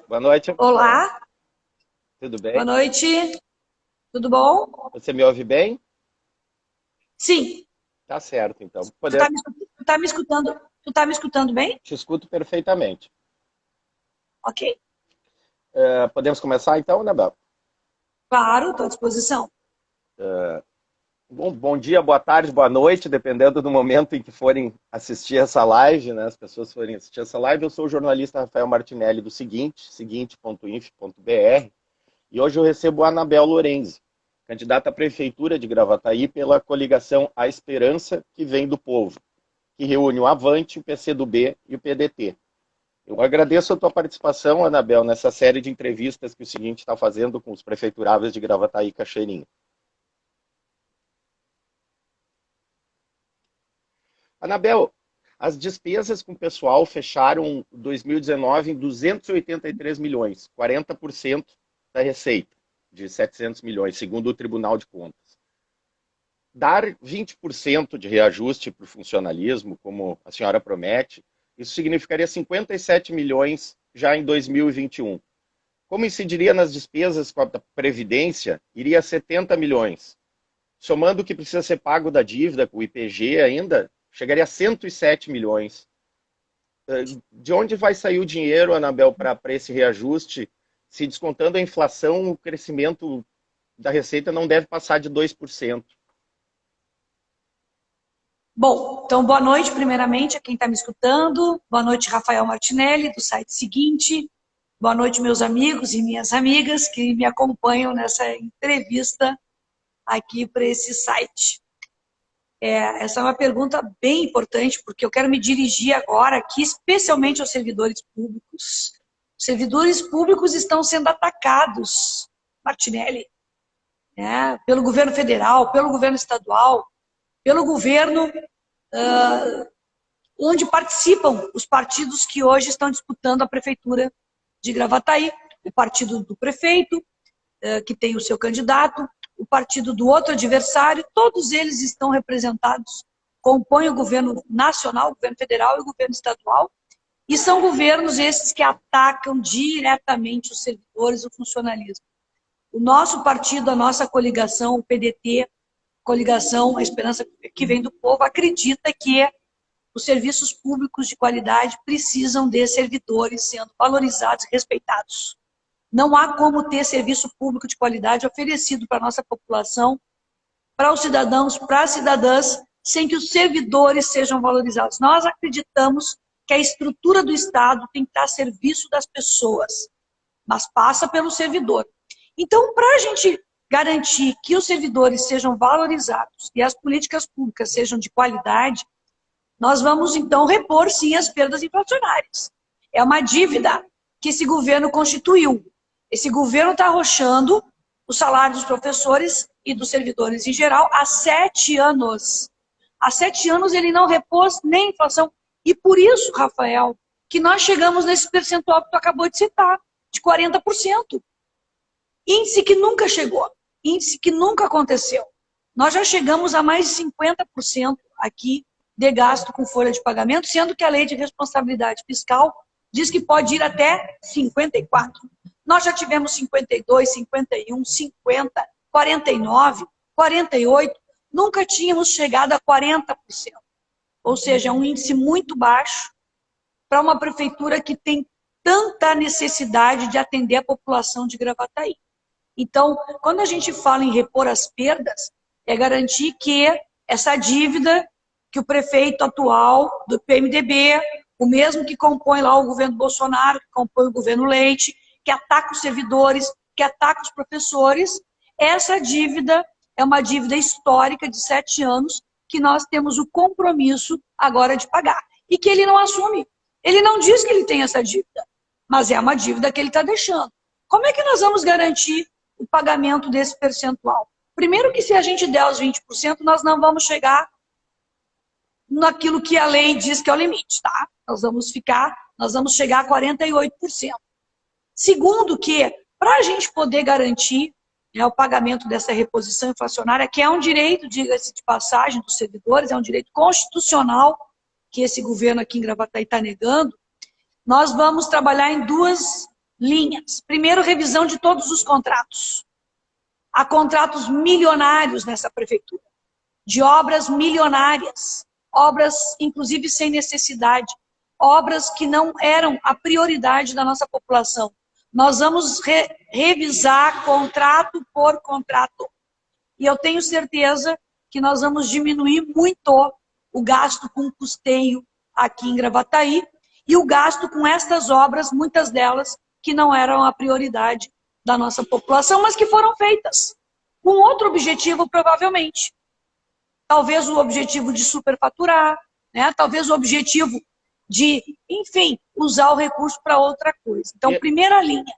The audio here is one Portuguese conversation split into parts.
Boa noite, Anabel. Olá, Tudo boa bem? noite, tudo bom? Você me ouve bem? Sim, Tá certo, então. tu tá me escutando bem? Te escuto perfeitamente. Ok, Podemos começar então, Anabel? claro, estou à disposição. Bom dia, boa tarde, boa noite, dependendo do momento em que forem assistir essa live, né? As pessoas forem assistir essa live. Eu sou o jornalista Rafael Martinelli do seguinte.inf.br, e hoje eu recebo a Anabel Lorenzi, candidata à Prefeitura de Gravataí pela coligação A Esperança, que vem do povo, que reúne o Avante, o PCdoB e o PDT. Eu agradeço a tua participação, Anabel, nessa série de entrevistas que o Seguinte está fazendo com os prefeituráveis de Gravataí e Cachoeirinha. Anabel, as despesas com o pessoal fecharam 2019 em 283 milhões, 40% da receita de 700 milhões, segundo o Tribunal de Contas. Dar 20% de reajuste para o funcionalismo, como a senhora promete, isso significaria 57 milhões já em 2021. Como incidiria nas despesas com a Previdência, iria a 70 milhões. Somando o que precisa ser pago da dívida com o IPG ainda, chegaria a 107 milhões. De onde vai sair o dinheiro, Anabel, para esse reajuste? Se descontando a inflação, o crescimento da receita não deve passar de 2%. Bom, então boa noite primeiramente a quem está me escutando, boa noite Rafael Martinelli do site Seguinte, boa noite meus amigos e minhas amigas que me acompanham nessa entrevista aqui para esse site. Essa é uma pergunta bem importante, porque eu quero me dirigir agora aqui, especialmente aos servidores públicos. Os servidores públicos estão sendo atacados, Martinelli, né, pelo governo federal, pelo governo estadual, pelo governo onde participam os partidos que hoje estão disputando a prefeitura de Gravataí, o partido do prefeito, que tem o seu candidato, o partido do outro adversário, todos eles estão representados, compõem o governo nacional, o governo federal e o governo estadual, e são governos esses que atacam diretamente os servidores, o funcionalismo. O nosso partido, a nossa coligação, o PDT, coligação A Esperança que vem do povo, acredita que os serviços públicos de qualidade precisam de servidores sendo valorizados e respeitados. Não há como ter serviço público de qualidade oferecido para a nossa população, para os cidadãos, para as cidadãs, sem que os servidores sejam valorizados. Nós acreditamos que a estrutura do Estado tem que estar a serviço das pessoas, mas passa pelo servidor. Então, para a gente garantir que os servidores sejam valorizados e as políticas públicas sejam de qualidade, nós vamos, então, repor, sim, as perdas inflacionárias. É uma dívida que esse governo constituiu. Esse governo está arrochando o salário dos professores e dos servidores em geral há 7 anos. Há 7 anos ele não repôs nem inflação. E por isso, Rafael, que nós chegamos nesse percentual que tu acabou de citar, de 40%. Índice que nunca chegou, índice que nunca aconteceu. Nós já chegamos a mais de 50% aqui de gasto com folha de pagamento, sendo que a lei de responsabilidade fiscal diz que pode ir até 54%. Nós já tivemos 52%, 51%, 50%, 49%, 48%, nunca tínhamos chegado a 40%. Ou seja, é um índice muito baixo para uma prefeitura que tem tanta necessidade de atender a população de Gravataí. Então, quando a gente fala em repor as perdas, é garantir que essa dívida que o prefeito atual do PMDB, o mesmo que compõe lá o governo Bolsonaro, que compõe o governo Leite, que ataca os servidores, que ataca os professores, essa dívida é uma dívida histórica de 7 anos que nós temos o compromisso agora de pagar. E que ele não assume. Ele não diz que ele tem essa dívida, mas é uma dívida que ele está deixando. Como é que nós vamos garantir o pagamento desse percentual? Primeiro que se a gente der os 20%, nós não vamos chegar naquilo que a lei diz que é o limite, tá? Nós vamos chegar a 48%. Segundo que, para a gente poder garantir, né, o pagamento dessa reposição inflacionária, que é um direito, diga-se de passagem, dos servidores, é um direito constitucional que esse governo aqui em Gravataí está negando, nós vamos trabalhar em duas linhas. Primeiro, revisão de todos os contratos. Há contratos milionários nessa prefeitura, de obras milionárias, obras, inclusive, sem necessidade, obras que não eram a prioridade da nossa população. Nós vamos revisar contrato por contrato. E eu tenho certeza que nós vamos diminuir muito o gasto com custeio aqui em Gravataí e o gasto com estas obras, muitas delas que não eram a prioridade da nossa população, mas que foram feitas com outro objetivo, provavelmente. Talvez o objetivo de superfaturar, né? Talvez o objetivo de, enfim, usar o recurso para outra coisa. Então, primeira linha.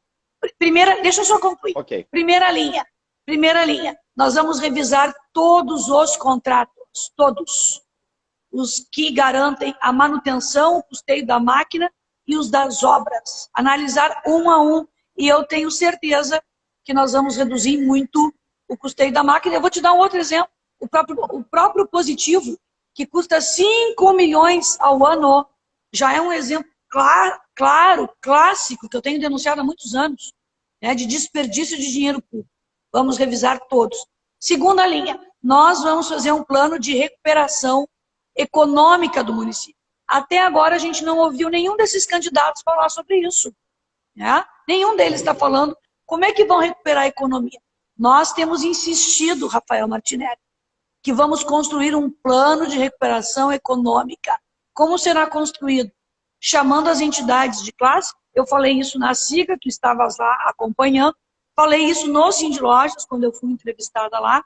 Deixa eu só concluir. Okay. Primeira linha. Nós vamos revisar todos os contratos, todos. Os que garantem a manutenção, o custeio da máquina e os das obras. Analisar um a um. E eu tenho certeza que nós vamos reduzir muito o custeio da máquina. Eu vou te dar um outro exemplo. O próprio positivo, que custa 5 milhões ao ano, já é um exemplo claro, clássico, que eu tenho denunciado há muitos anos, né, de desperdício de dinheiro público. Vamos revisar todos. Segunda linha, nós vamos fazer um plano de recuperação econômica do município. Até agora a gente não ouviu nenhum desses candidatos falar sobre isso. Né? Nenhum deles está falando como é que vão recuperar a economia. Nós temos insistido, Rafael Martinelli, que vamos construir um plano de recuperação econômica. Como será construído? Chamando as entidades de classe. Eu falei isso na SIGA, tu estavas lá acompanhando. Falei isso no Sindlojas, quando eu fui entrevistada lá.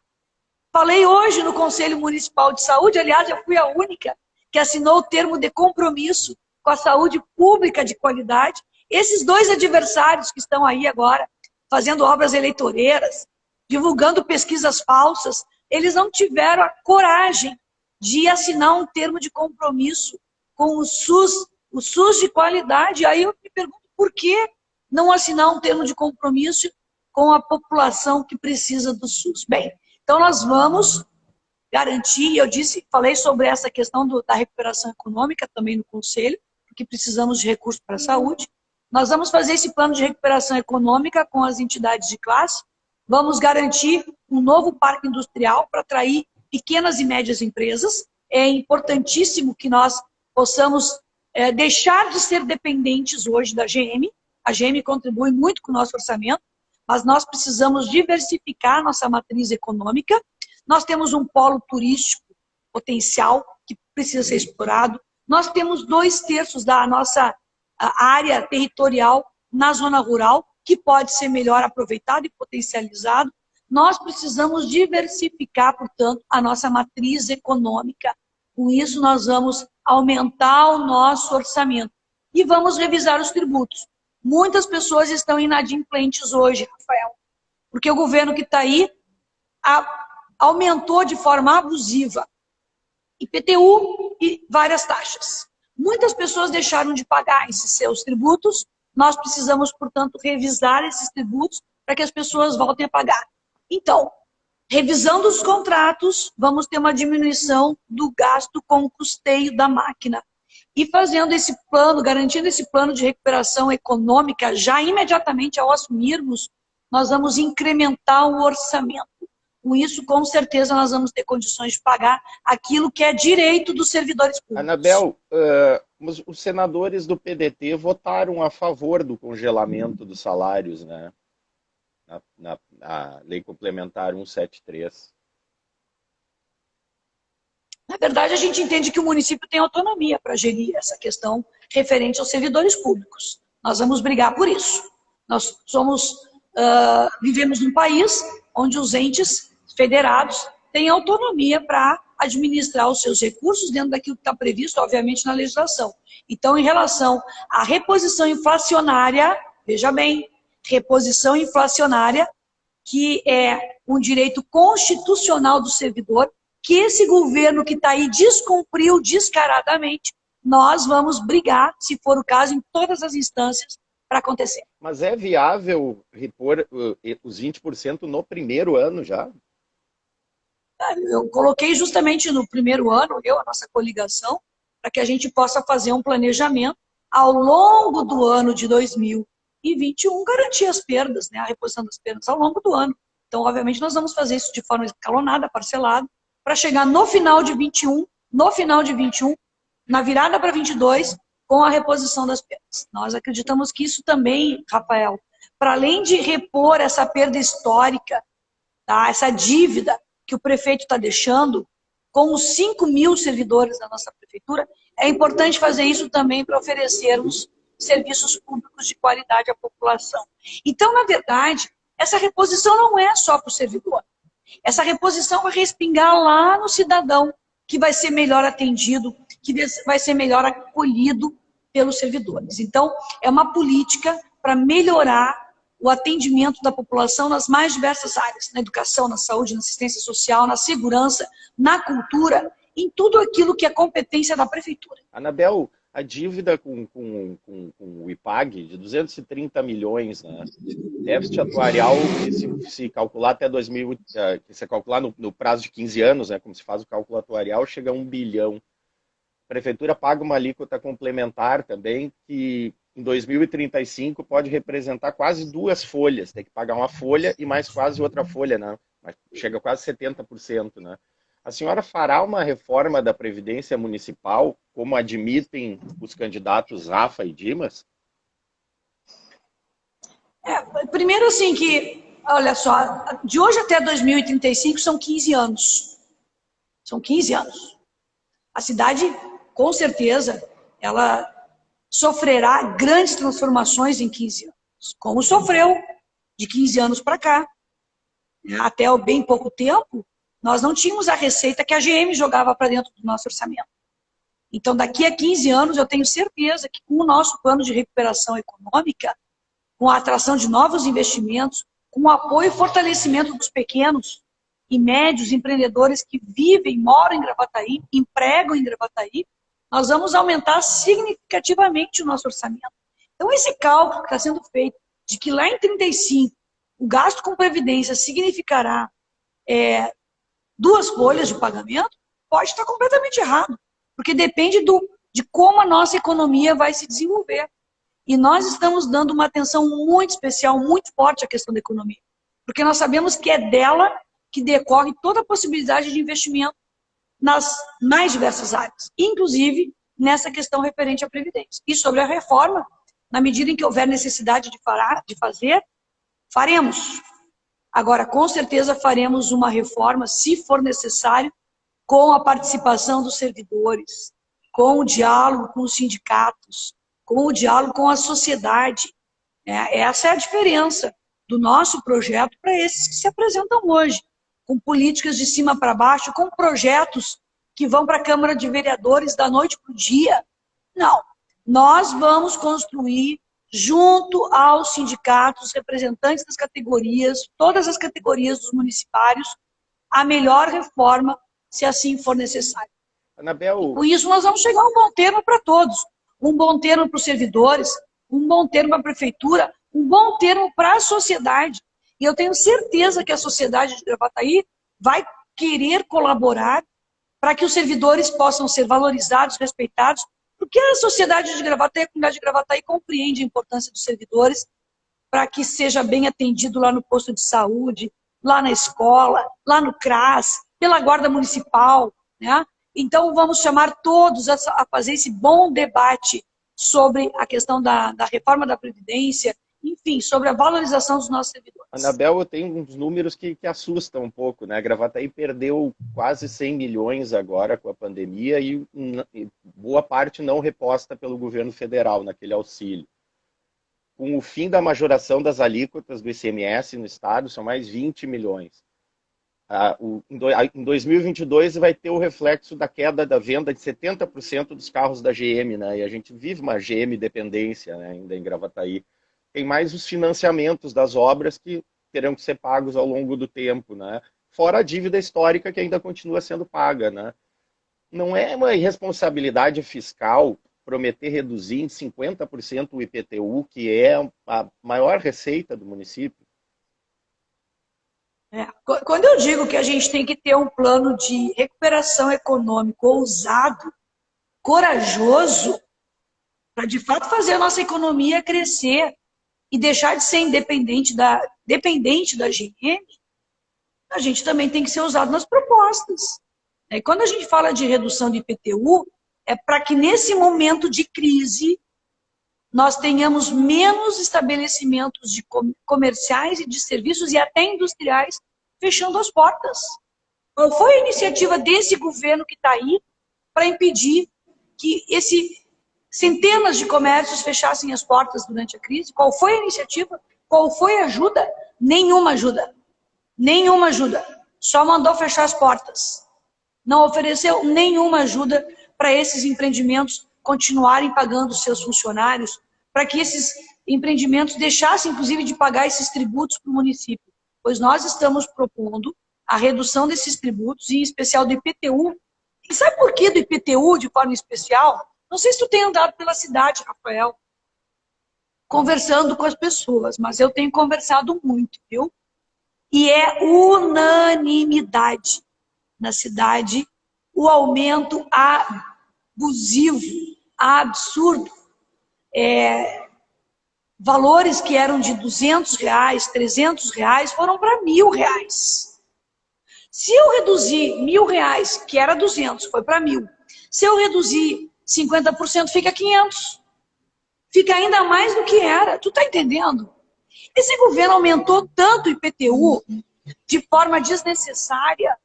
Falei hoje no Conselho Municipal de Saúde. Aliás, eu fui a única que assinou o termo de compromisso com a saúde pública de qualidade. Esses dois adversários que estão aí agora, fazendo obras eleitoreiras, divulgando pesquisas falsas, eles não tiveram a coragem de assinar um termo de compromisso com o SUS de qualidade. Aí eu me pergunto por que não assinar um termo de compromisso com a população que precisa do SUS. Bem, então nós vamos garantir, falei sobre essa questão da recuperação econômica também no Conselho, porque precisamos de recursos para a saúde. Nós vamos fazer esse plano de recuperação econômica com as entidades de classe. Vamos garantir um novo parque industrial para atrair pequenas e médias empresas. É importantíssimo que nós possamos deixar de ser dependentes hoje da GM. A GM contribui muito com o nosso orçamento, mas nós precisamos diversificar nossa matriz econômica. Nós temos um polo turístico potencial que precisa ser explorado. Nós temos 2/3 da nossa área territorial na zona rural, que pode ser melhor aproveitado e potencializado. Nós precisamos diversificar, portanto, a nossa matriz econômica. Com isso, nós vamos aumentar o nosso orçamento. E vamos revisar os tributos. Muitas pessoas estão inadimplentes hoje, Rafael, porque o governo que está aí aumentou de forma abusiva IPTU e várias taxas. Muitas pessoas deixaram de pagar esses seus tributos. Nós precisamos, portanto, revisar esses tributos para que as pessoas voltem a pagar. Então, revisando os contratos, vamos ter uma diminuição do gasto com o custeio da máquina. E fazendo esse plano, garantindo esse plano de recuperação econômica, já imediatamente ao assumirmos, nós vamos incrementar o orçamento. Com isso, com certeza, nós vamos ter condições de pagar aquilo que é direito dos servidores públicos. Anabel, os senadores do PDT votaram a favor do congelamento dos salários, né? Na Lei Complementar 173. Na verdade, a gente entende que o município tem autonomia para gerir essa questão referente aos servidores públicos. Nós vamos brigar por isso. Nós vivemos num país onde os entes federados têm autonomia para administrar os seus recursos dentro daquilo que está previsto, obviamente, na legislação. Então, em relação à reposição inflacionária, veja bem, reposição inflacionária, que é um direito constitucional do servidor, que esse governo que está aí descumpriu descaradamente, nós vamos brigar, se for o caso, em todas as instâncias para acontecer. Mas é viável repor os 20% no primeiro ano já? Eu coloquei justamente no primeiro ano, a nossa coligação, para que a gente possa fazer um planejamento ao longo do ano de 2020, e 21 garantir as perdas, né, a reposição das perdas ao longo do ano. Então, obviamente, nós vamos fazer isso de forma escalonada, parcelada, para chegar no final de 21, na virada para 22, com a reposição das perdas. Nós acreditamos que isso também, Rafael, para além de repor essa perda histórica, tá, essa dívida que o prefeito está deixando, com os 5 mil servidores da nossa prefeitura, é importante fazer isso também para oferecermos serviços públicos de qualidade à população. Então, na verdade, essa reposição não é só para o servidor. Essa reposição vai respingar lá no cidadão, que vai ser melhor atendido, que vai ser melhor acolhido pelos servidores. Então, é uma política para melhorar o atendimento da população nas mais diversas áreas, na educação, na saúde, na assistência social, na segurança, na cultura, em tudo aquilo que é competência da prefeitura. Anabel, a dívida com o IPAG de 230 milhões, né? Déficit atuarial, que se calcular até 2000, que se calcular no prazo de 15 anos, né, como se faz o cálculo atuarial, chega a 1 bilhão. A prefeitura paga uma alíquota complementar também, que em 2035 pode representar quase 2 folhas. Tem que pagar uma folha e mais quase outra folha, né? Chega a quase 70%, né? A senhora fará uma reforma da Previdência Municipal, como admitem os candidatos Rafa e Dimas? Primeiro assim que, olha só, de hoje até 2035 são 15 anos. São 15 anos. A cidade, com certeza, ela sofrerá grandes transformações em 15 anos, como sofreu de 15 anos para cá. Até bem pouco tempo, nós não tínhamos a receita que a GM jogava para dentro do nosso orçamento. Então, daqui a 15 anos, eu tenho certeza que com o nosso plano de recuperação econômica, com a atração de novos investimentos, com o apoio e fortalecimento dos pequenos e médios empreendedores que vivem, moram em Gravataí, empregam em Gravataí, nós vamos aumentar significativamente o nosso orçamento. Então, esse cálculo que está sendo feito de que lá em 35 o gasto com previdência significará 2 folhas de pagamento, pode estar completamente errado, porque depende de como a nossa economia vai se desenvolver. E nós estamos dando uma atenção muito especial, muito forte à questão da economia, porque nós sabemos que é dela que decorre toda a possibilidade de investimento nas mais diversas áreas, inclusive nessa questão referente à Previdência. E sobre a reforma, na medida em que houver necessidade de fazer, faremos. Agora, com certeza, faremos uma reforma, se for necessário, com a participação dos servidores, com o diálogo com os sindicatos, com o diálogo com a sociedade. Essa é a diferença do nosso projeto para esses que se apresentam hoje, com políticas de cima para baixo, com projetos que vão para a Câmara de Vereadores da noite para o dia. Não. Nós vamos construir, junto aos sindicatos, representantes das categorias, todas as categorias dos municipários, a melhor reforma, se assim for necessário. Anabel... Com isso, nós vamos chegar a um bom termo para todos. Um bom termo para os servidores, um bom termo para a prefeitura, um bom termo para a sociedade. E eu tenho certeza que a sociedade de Gravataí vai querer colaborar para que os servidores possam ser valorizados, respeitados, porque a sociedade de Gravataí, a comunidade de Gravataí compreende a importância dos servidores para que seja bem atendido lá no posto de saúde, lá na escola, lá no CRAS, pela Guarda Municipal, né? Então, vamos chamar todos a fazer esse bom debate sobre a questão da reforma da Previdência, enfim, sobre a valorização dos nossos servidores. Anabel, eu tenho uns números que assustam um pouco, né? Gravataí perdeu quase 100 milhões agora com a pandemia e boa parte não reposta pelo governo federal naquele auxílio. Com o fim da majoração das alíquotas do ICMS no estado, são mais 20 milhões. Em 2022 vai ter o reflexo da queda da venda de 70% dos carros da GM, né? E a gente vive uma GM dependência, né, ainda em Gravataí. Tem mais os financiamentos das obras que terão que ser pagos ao longo do tempo, né? Fora a dívida histórica que ainda continua sendo paga, né? Não é uma irresponsabilidade fiscal prometer reduzir em 50% o IPTU, que é a maior receita do município? Quando eu digo que a gente tem que ter um plano de recuperação econômica ousado, corajoso, para de fato fazer a nossa economia crescer, e deixar de ser dependente da GM, a gente também tem que ser usado nas propostas. E quando a gente fala de redução de IPTU, é para que nesse momento de crise nós tenhamos menos estabelecimentos de comerciais e de serviços e até industriais fechando as portas. Qual foi a iniciativa desse governo que está aí para impedir que centenas de comércios fechassem as portas durante a crise? Qual foi a iniciativa? Qual foi a ajuda? Nenhuma ajuda. Nenhuma ajuda. Só mandou fechar as portas. Não ofereceu nenhuma ajuda para esses empreendimentos continuarem pagando seus funcionários, para que esses empreendimentos deixassem, inclusive, de pagar esses tributos para o município. Pois nós estamos propondo a redução desses tributos, em especial do IPTU. E sabe por que do IPTU, de forma especial? Não sei se tu tem andado pela cidade, Rafael, conversando com as pessoas, mas eu tenho conversado muito, viu? E é unanimidade na cidade o aumento abusivo, absurdo. Valores que eram de R$200, R$300 foram para R$1.000. Se eu reduzir R$1.000, que era 200, foi para 1.000. Se eu reduzir 50%, fica 500. Fica ainda mais do que era. Tu tá entendendo? Esse governo aumentou tanto o IPTU de forma desnecessária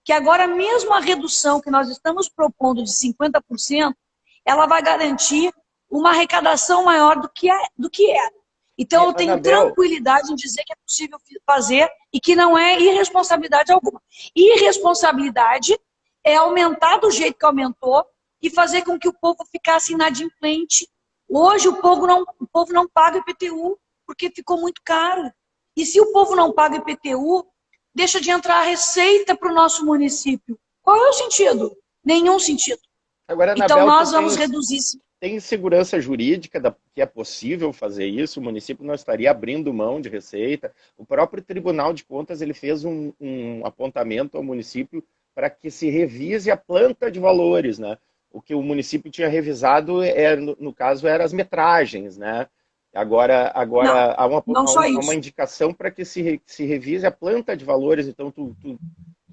que agora mesmo a redução que nós estamos propondo de 50%, ela vai garantir uma arrecadação maior do que era. Então eu tenho tranquilidade em dizer que é possível fazer e que não é irresponsabilidade alguma. Irresponsabilidade é aumentar do jeito que aumentou e fazer com que o povo ficasse inadimplente. Hoje o povo não paga IPTU porque ficou muito caro. E se o povo não paga IPTU, deixa de entrar a receita para o nosso município. Qual é o sentido? Nenhum sentido. Agora, então Anabel, nós vamos reduzir. Tem segurança jurídica que é possível fazer isso? O município não estaria abrindo mão de receita? O próprio Tribunal de Contas ele fez um apontamento ao município para que se revise a planta de valores, né? O que o município tinha revisado, no caso, eram as metragens, né? Agora há uma indicação para que se revise a planta de valores. Então, tu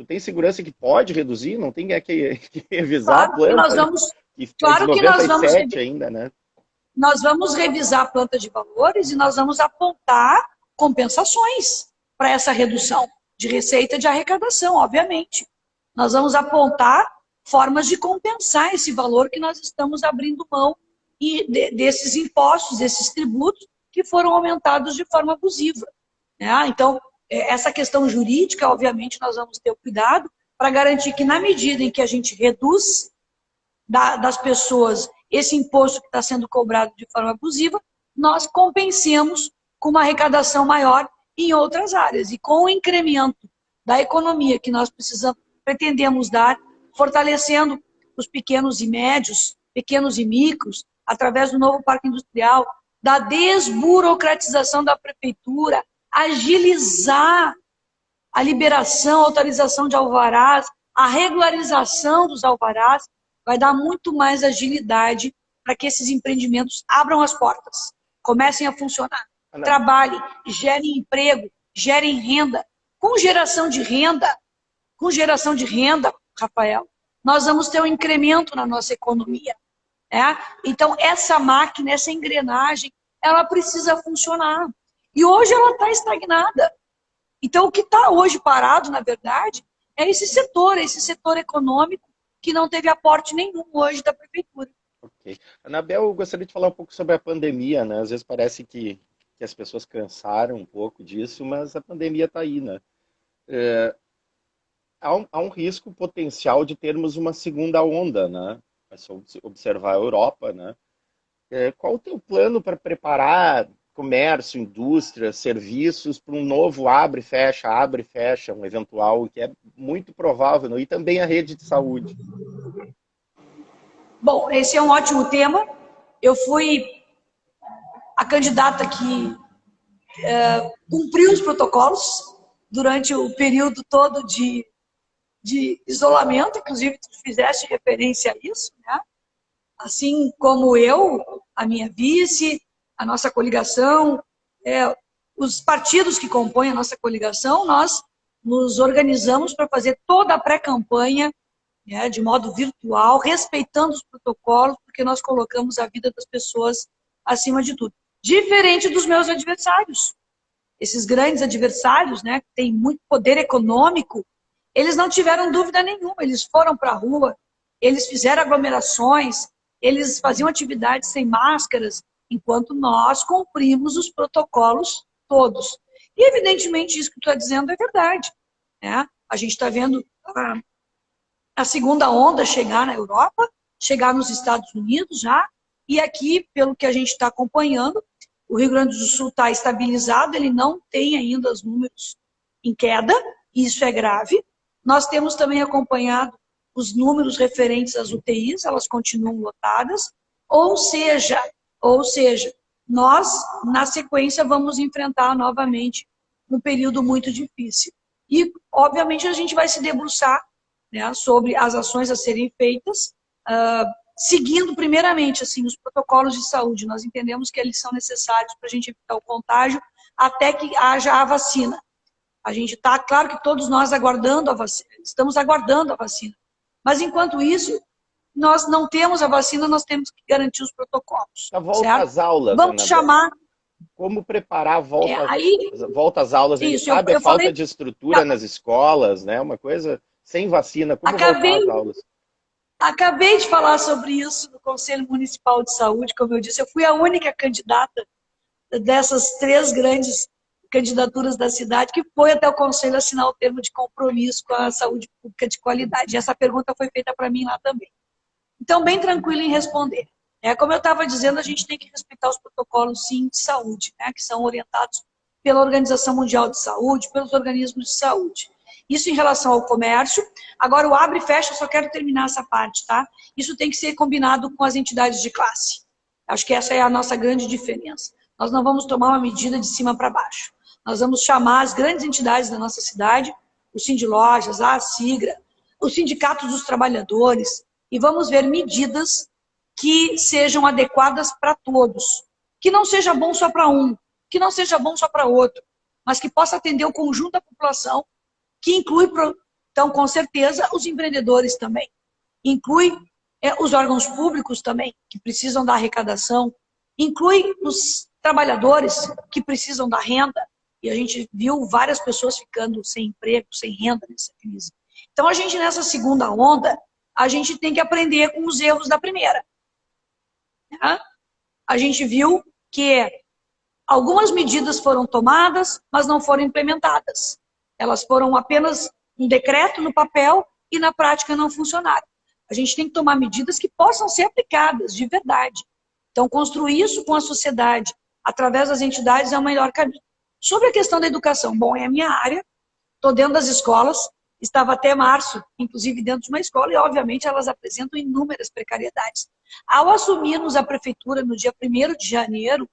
tem segurança que pode reduzir? Não tem que revisar a planta? Claro que nós vamos ainda, né? Nós vamos revisar a planta de valores e nós vamos apontar compensações para essa redução de receita de arrecadação, obviamente. Nós vamos apontar formas de compensar esse valor que nós estamos abrindo mão desses impostos, desses tributos que foram aumentados de forma abusiva. Né? Então, essa questão jurídica, obviamente, nós vamos ter o cuidado para garantir que, na medida em que a gente reduz das pessoas esse imposto que está sendo cobrado de forma abusiva, nós compensemos com uma arrecadação maior em outras áreas. E com o incremento da economia que nós pretendemos dar, fortalecendo os pequenos e médios, pequenos e micros, através do novo parque industrial, da desburocratização da prefeitura, agilizar a liberação, a autorização de alvarás, a regularização dos alvarás, vai dar muito mais agilidade para que esses empreendimentos abram as portas, comecem a funcionar, trabalhem, gerem emprego, gerem renda. Com geração de renda, Rafael, nós vamos ter um incremento na nossa economia. Né? Então, essa máquina, essa engrenagem, ela precisa funcionar. E hoje ela está estagnada. Então, o que está hoje parado, na verdade, é esse setor econômico, que não teve aporte nenhum hoje da prefeitura. Ok. Anabel, eu gostaria de falar um pouco sobre a pandemia, né? Às vezes parece que as pessoas cansaram um pouco disso, mas a pandemia está aí, né? Há um risco potencial de termos uma segunda onda, né? É só observar a Europa, né? Qual o teu plano para preparar comércio, indústria, serviços para um novo abre e fecha, um eventual, que é muito provável, né? E também a rede de saúde. Bom, esse é um ótimo tema. Eu fui a candidata que cumpriu os protocolos durante o período todo de isolamento, inclusive tu fizeste referência a isso, né? Assim como eu, a minha vice, a nossa coligação, os partidos que compõem a nossa coligação, nós nos organizamos para fazer toda a pré-campanha, né, de modo virtual, respeitando os protocolos, porque nós colocamos a vida das pessoas acima de tudo. Diferente dos meus adversários. Esses grandes adversários, né, que têm muito poder econômico, eles não tiveram dúvida nenhuma, eles foram para a rua, eles fizeram aglomerações, eles faziam atividades sem máscaras, enquanto nós cumprimos os protocolos todos. E, evidentemente, isso que tu está dizendo é verdade. Né? A gente está vendo a segunda onda chegar na Europa, chegar nos Estados Unidos já, e aqui, pelo que a gente está acompanhando, o Rio Grande do Sul está estabilizado, ele não tem ainda os números em queda, e isso é grave. Nós temos também acompanhado os números referentes às UTIs, elas continuam lotadas, ou seja, nós, na sequência, vamos enfrentar novamente um período muito difícil. E, obviamente, a gente vai se debruçar, né, sobre as ações a serem feitas, seguindo, primeiramente, assim, os protocolos de saúde. Nós entendemos que eles são necessários para a gente evitar o contágio até que haja a vacina. A gente está, claro que todos nós aguardando a vacina, estamos aguardando a vacina. Mas, enquanto isso, nós não temos a vacina, nós temos que garantir os protocolos. A volta certo? às aulas, vamos chamar... Como preparar a volta às aulas? A gente sabe a falta de estrutura nas escolas, né? Uma coisa sem vacina. Como voltar às aulas? Acabei de falar sobre isso no Conselho Municipal de Saúde, como eu disse. Eu fui a única candidata dessas 3 grandes candidaturas da cidade que foi até o Conselho assinar o termo de compromisso com a saúde pública de qualidade. E essa pergunta foi feita para mim lá também. Então, bem tranquilo em responder. Como eu estava dizendo, a gente tem que respeitar os protocolos, sim, de saúde, né, que são orientados pela Organização Mundial de Saúde, pelos organismos de saúde. Isso em relação ao comércio. Agora, o abre e fecha, eu só quero terminar essa parte, tá? Isso tem que ser combinado com as entidades de classe. Acho que essa é a nossa grande diferença. Nós não vamos tomar uma medida de cima para baixo. Nós vamos chamar as grandes entidades da nossa cidade, o Sindilojas, a Sigra, os sindicatos dos trabalhadores, e vamos ver medidas que sejam adequadas para todos. Que não seja bom só para um, que não seja bom só para outro, mas que possa atender o conjunto da população, que inclui, então, com certeza, os empreendedores também. Inclui os órgãos públicos também, que precisam da arrecadação. Inclui os trabalhadores que precisam da renda. E a gente viu várias pessoas ficando sem emprego, sem renda nessa crise. Então, a gente, nessa segunda onda, a gente tem que aprender com os erros da primeira. A gente viu que algumas medidas foram tomadas, mas não foram implementadas. Elas foram apenas um decreto no papel e na prática não funcionaram. A gente tem que tomar medidas que possam ser aplicadas de verdade. Então, construir isso com a sociedade, através das entidades, é o melhor caminho. Sobre a questão da educação, bom, é a minha área, estou dentro das escolas, estava até março, inclusive dentro de uma escola, e obviamente elas apresentam inúmeras precariedades. Ao assumirmos a prefeitura no dia 1º de janeiro,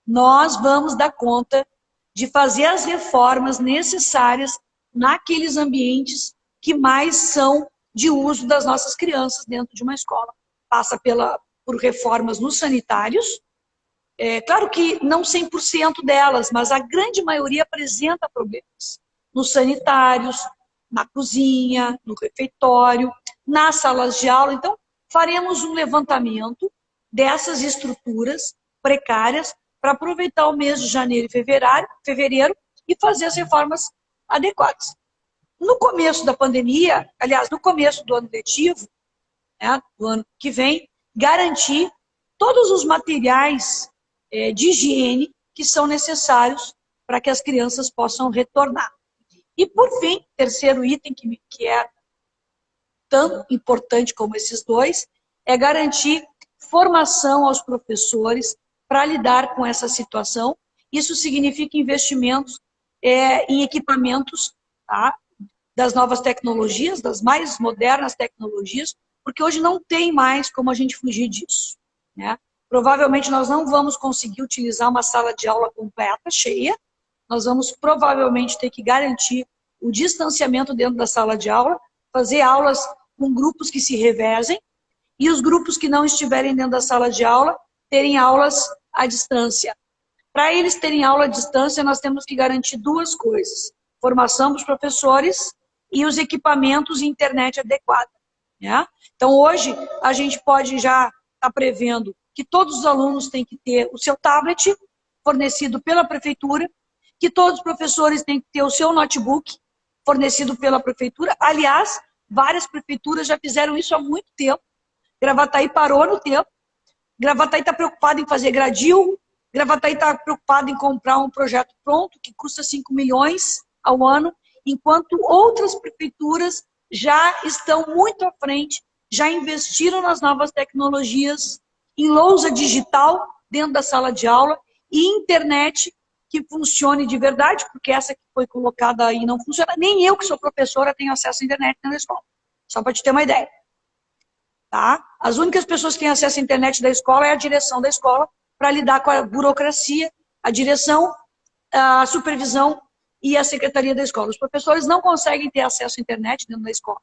nós vamos dar conta de fazer as reformas necessárias naqueles ambientes que mais são de uso das nossas crianças dentro de uma escola. Passa por reformas nos sanitários, claro que não 100% delas, mas a grande maioria apresenta problemas. Nos sanitários, na cozinha, no refeitório, nas salas de aula. Então, faremos um levantamento dessas estruturas precárias para aproveitar o mês de janeiro e fevereiro e fazer as reformas adequadas. No começo da pandemia, aliás, no começo do ano letivo, né, do ano que vem, garantir todos os materiais de higiene que são necessários para que as crianças possam retornar. E, por fim, terceiro item, que é tão importante como esses dois, é garantir formação aos professores para lidar com essa situação. Isso significa investimentos em equipamentos, tá, das novas tecnologias, das mais modernas tecnologias, porque hoje não tem mais como a gente fugir disso, né? Provavelmente nós não vamos conseguir utilizar uma sala de aula completa, cheia. Nós vamos provavelmente ter que garantir o distanciamento dentro da sala de aula, fazer aulas com grupos que se revezem, e os grupos que não estiverem dentro da sala de aula terem aulas à distância. Para eles terem aula à distância, nós temos que garantir duas coisas. Formação dos professores e os equipamentos e internet adequada. Né? Então, hoje, a gente pode já estar prevendo que todos os alunos têm que ter o seu tablet fornecido pela prefeitura, que todos os professores têm que ter o seu notebook fornecido pela prefeitura. Aliás, várias prefeituras já fizeram isso há muito tempo. Gravataí parou no tempo. Gravataí está preocupado em fazer gradil. Gravataí está preocupado em comprar um projeto pronto, que custa 5 milhões ao ano, enquanto outras prefeituras já estão muito à frente, já investiram nas novas tecnologias, em lousa digital dentro da sala de aula e internet que funcione de verdade, porque essa que foi colocada aí não funciona. Nem eu, que sou professora, tenho acesso à internet na escola. Só para te ter uma ideia. Tá? As únicas pessoas que têm acesso à internet da escola é a direção da escola, para lidar com a burocracia, a direção, a supervisão e a secretaria da escola. Os professores não conseguem ter acesso à internet dentro da escola.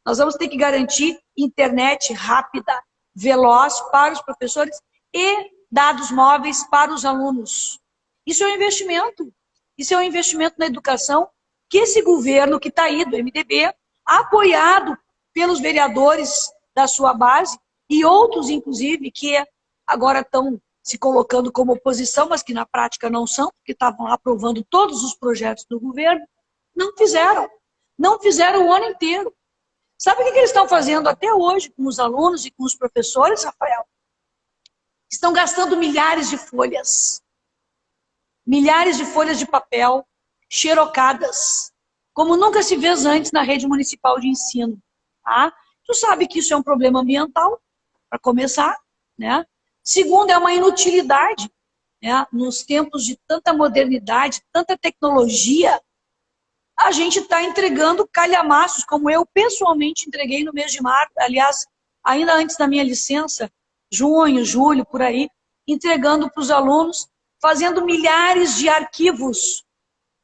Nós vamos ter que garantir internet rápida, veloz para os professores e dados móveis para os alunos. Isso é um investimento. Isso é um investimento na educação que esse governo que está aí, do MDB, apoiado pelos vereadores da sua base e outros, inclusive, que agora estão se colocando como oposição, mas que na prática não são, porque estavam aprovando todos os projetos do governo, não fizeram. Não fizeram o ano inteiro. Sabe o que eles estão fazendo até hoje com os alunos e com os professores, Rafael? Estão gastando milhares de folhas. Milhares de folhas de papel, xerocadas, como nunca se vê antes na rede municipal de ensino. Tá? Tu sabe que isso é um problema ambiental, para começar, né? Segundo, é uma inutilidade, né? Nos tempos de tanta modernidade, tanta tecnologia, a gente está entregando calhamaços, como eu pessoalmente entreguei no mês de março, aliás, ainda antes da minha licença, junho, julho, por aí, entregando para os alunos, fazendo milhares de arquivos,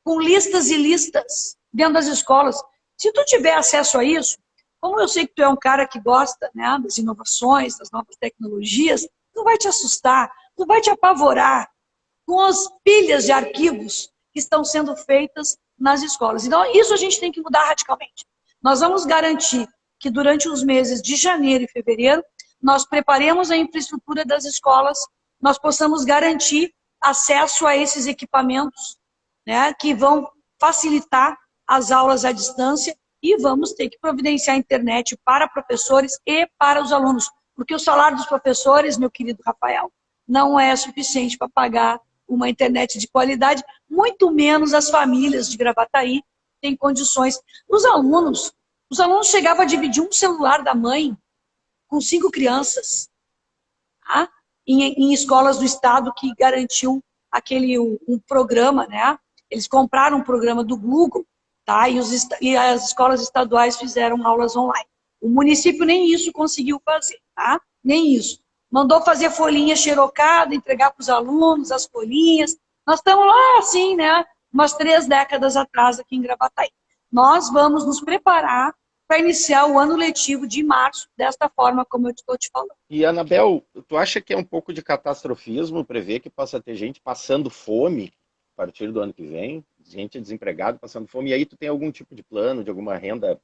com listas e listas, dentro das escolas. Se tu tiver acesso a isso, como eu sei que tu é um cara que gosta, né, das inovações, das novas tecnologias, não vai te assustar, não vai te apavorar com as pilhas de arquivos que estão sendo feitas nas escolas. Então, isso a gente tem que mudar radicalmente. Nós vamos garantir que durante os meses de janeiro e fevereiro, nós preparemos a infraestrutura das escolas, nós possamos garantir acesso a esses equipamentos, né, que vão facilitar as aulas à distância e vamos ter que providenciar a internet para professores e para os alunos. Porque o salário dos professores, meu querido Rafael, não é suficiente para pagar uma internet de qualidade, muito menos as famílias de Gravataí têm condições. Os alunos chegavam a dividir um celular da mãe com 5 crianças, tá? Em escolas do estado que garantiu um programa, né? Eles compraram um programa do Google, tá? E as escolas estaduais fizeram aulas online. O município nem isso conseguiu fazer, tá? Nem isso. Mandou fazer folhinha xerocada, entregar para os alunos as folhinhas. Nós estamos lá, assim, né? Umas 3 décadas atrás aqui em Gravataí. Nós vamos nos preparar para iniciar o ano letivo de março, desta forma como eu estou te falando. E, Anabel, tu acha que é um pouco de catastrofismo prever que possa ter gente passando fome a partir do ano que vem? Gente desempregada passando fome. E aí tu tem algum tipo de plano, de alguma renda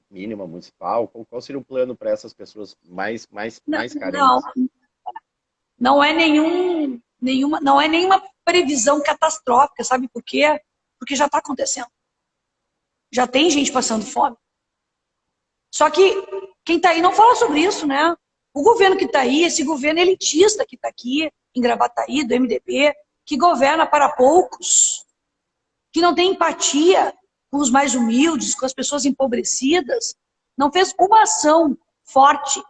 mínima municipal? Qual seria o plano para essas pessoas mais carentes? Não é nenhuma previsão catastrófica, sabe por quê? Porque já está acontecendo. Já tem gente passando fome. Só que quem está aí não fala sobre isso, né? O governo que está aí, esse governo elitista que está aqui, em Gravataí, do MDB, que governa para poucos, que não tem empatia com os mais humildes, com as pessoas empobrecidas, não fez uma ação forte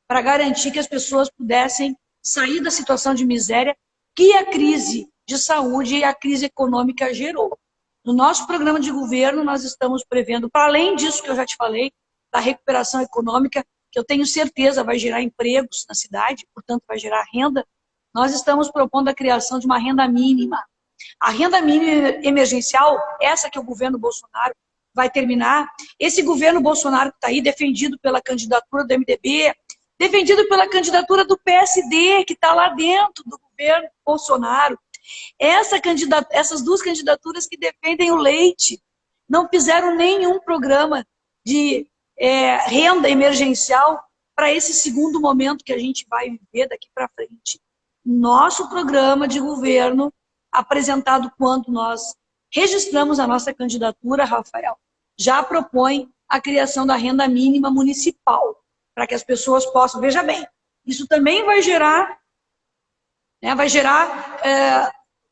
para garantir que as pessoas pudessem sair da situação de miséria que a crise de saúde e a crise econômica gerou. No nosso programa de governo, nós estamos prevendo, para além disso que eu já te falei, da recuperação econômica, que eu tenho certeza vai gerar empregos na cidade, portanto vai gerar renda, nós estamos propondo a criação de uma renda mínima. A renda mínima emergencial, essa que o governo Bolsonaro vai terminar, esse governo Bolsonaro que está aí, defendido pela candidatura do MDB, defendido pela candidatura do PSD, que está lá dentro do governo Bolsonaro, Essas duas candidaturas que defendem o leite não fizeram nenhum programa de renda emergencial para esse segundo momento que a gente vai viver daqui para frente. Nosso programa de governo, apresentado quando nós registramos a nossa candidatura, Rafael, já propõe a criação da renda mínima municipal, para que as pessoas possam... Veja bem, isso também vai gerar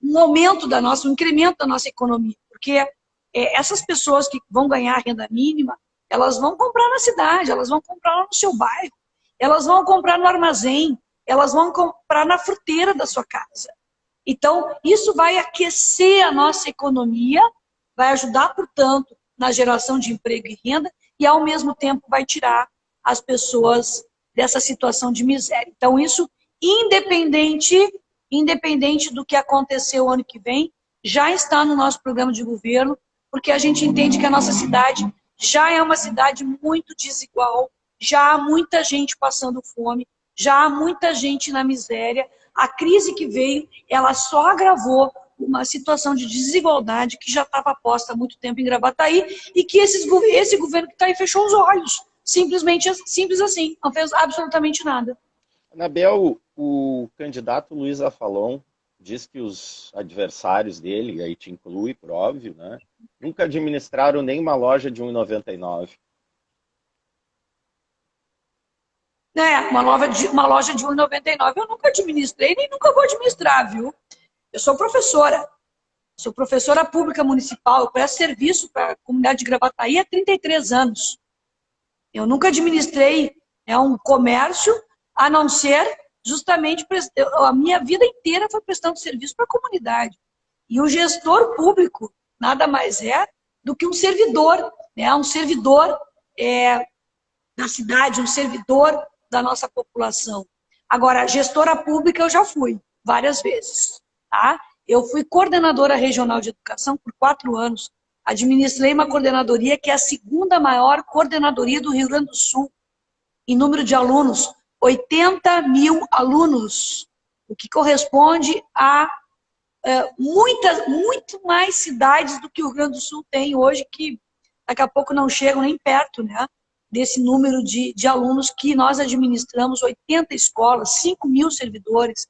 um aumento um incremento da nossa economia, porque essas pessoas que vão ganhar a renda mínima, elas vão comprar na cidade, elas vão comprar no seu bairro, elas vão comprar no armazém, elas vão comprar na fruteira da sua casa. Então, isso vai aquecer a nossa economia, vai ajudar, portanto, na geração de emprego e renda, e ao mesmo tempo vai tirar as pessoas dessa situação de miséria. Então, isso, independente do que aconteceu ano que vem, já está no nosso programa de governo, porque a gente entende que a nossa cidade já é uma cidade muito desigual, já há muita gente passando fome, já há muita gente na miséria. A crise que veio, ela só agravou uma situação de desigualdade que já estava posta há muito tempo em Gravataí e que esse governo que está aí fechou os olhos. Simples assim, não fez absolutamente nada. Anabel, o candidato Luiz Afalon diz que os adversários dele, e aí te inclui, por óbvio, né, nunca administraram nem uma loja de R$1,99. Uma loja de R$1,99 eu nunca administrei, nem nunca vou administrar, viu? Eu sou professora pública municipal, eu presto serviço para a comunidade de Gravataí há 33 anos. Eu nunca administrei um comércio, a não ser justamente, a minha vida inteira foi prestando serviço para a comunidade. E o gestor público nada mais é do que um servidor, né? Um servidor da cidade, um servidor da nossa população. Agora, gestora pública eu já fui várias vezes, tá? Eu fui coordenadora regional de educação por 4 anos, administrei uma coordenadoria que é a segunda maior coordenadoria do Rio Grande do Sul, em número de alunos, 80 mil alunos, o que corresponde a muito mais cidades do que o Rio Grande do Sul tem hoje, que daqui a pouco não chegam nem perto, né, desse número de alunos que nós administramos, 80 escolas, 5 mil servidores.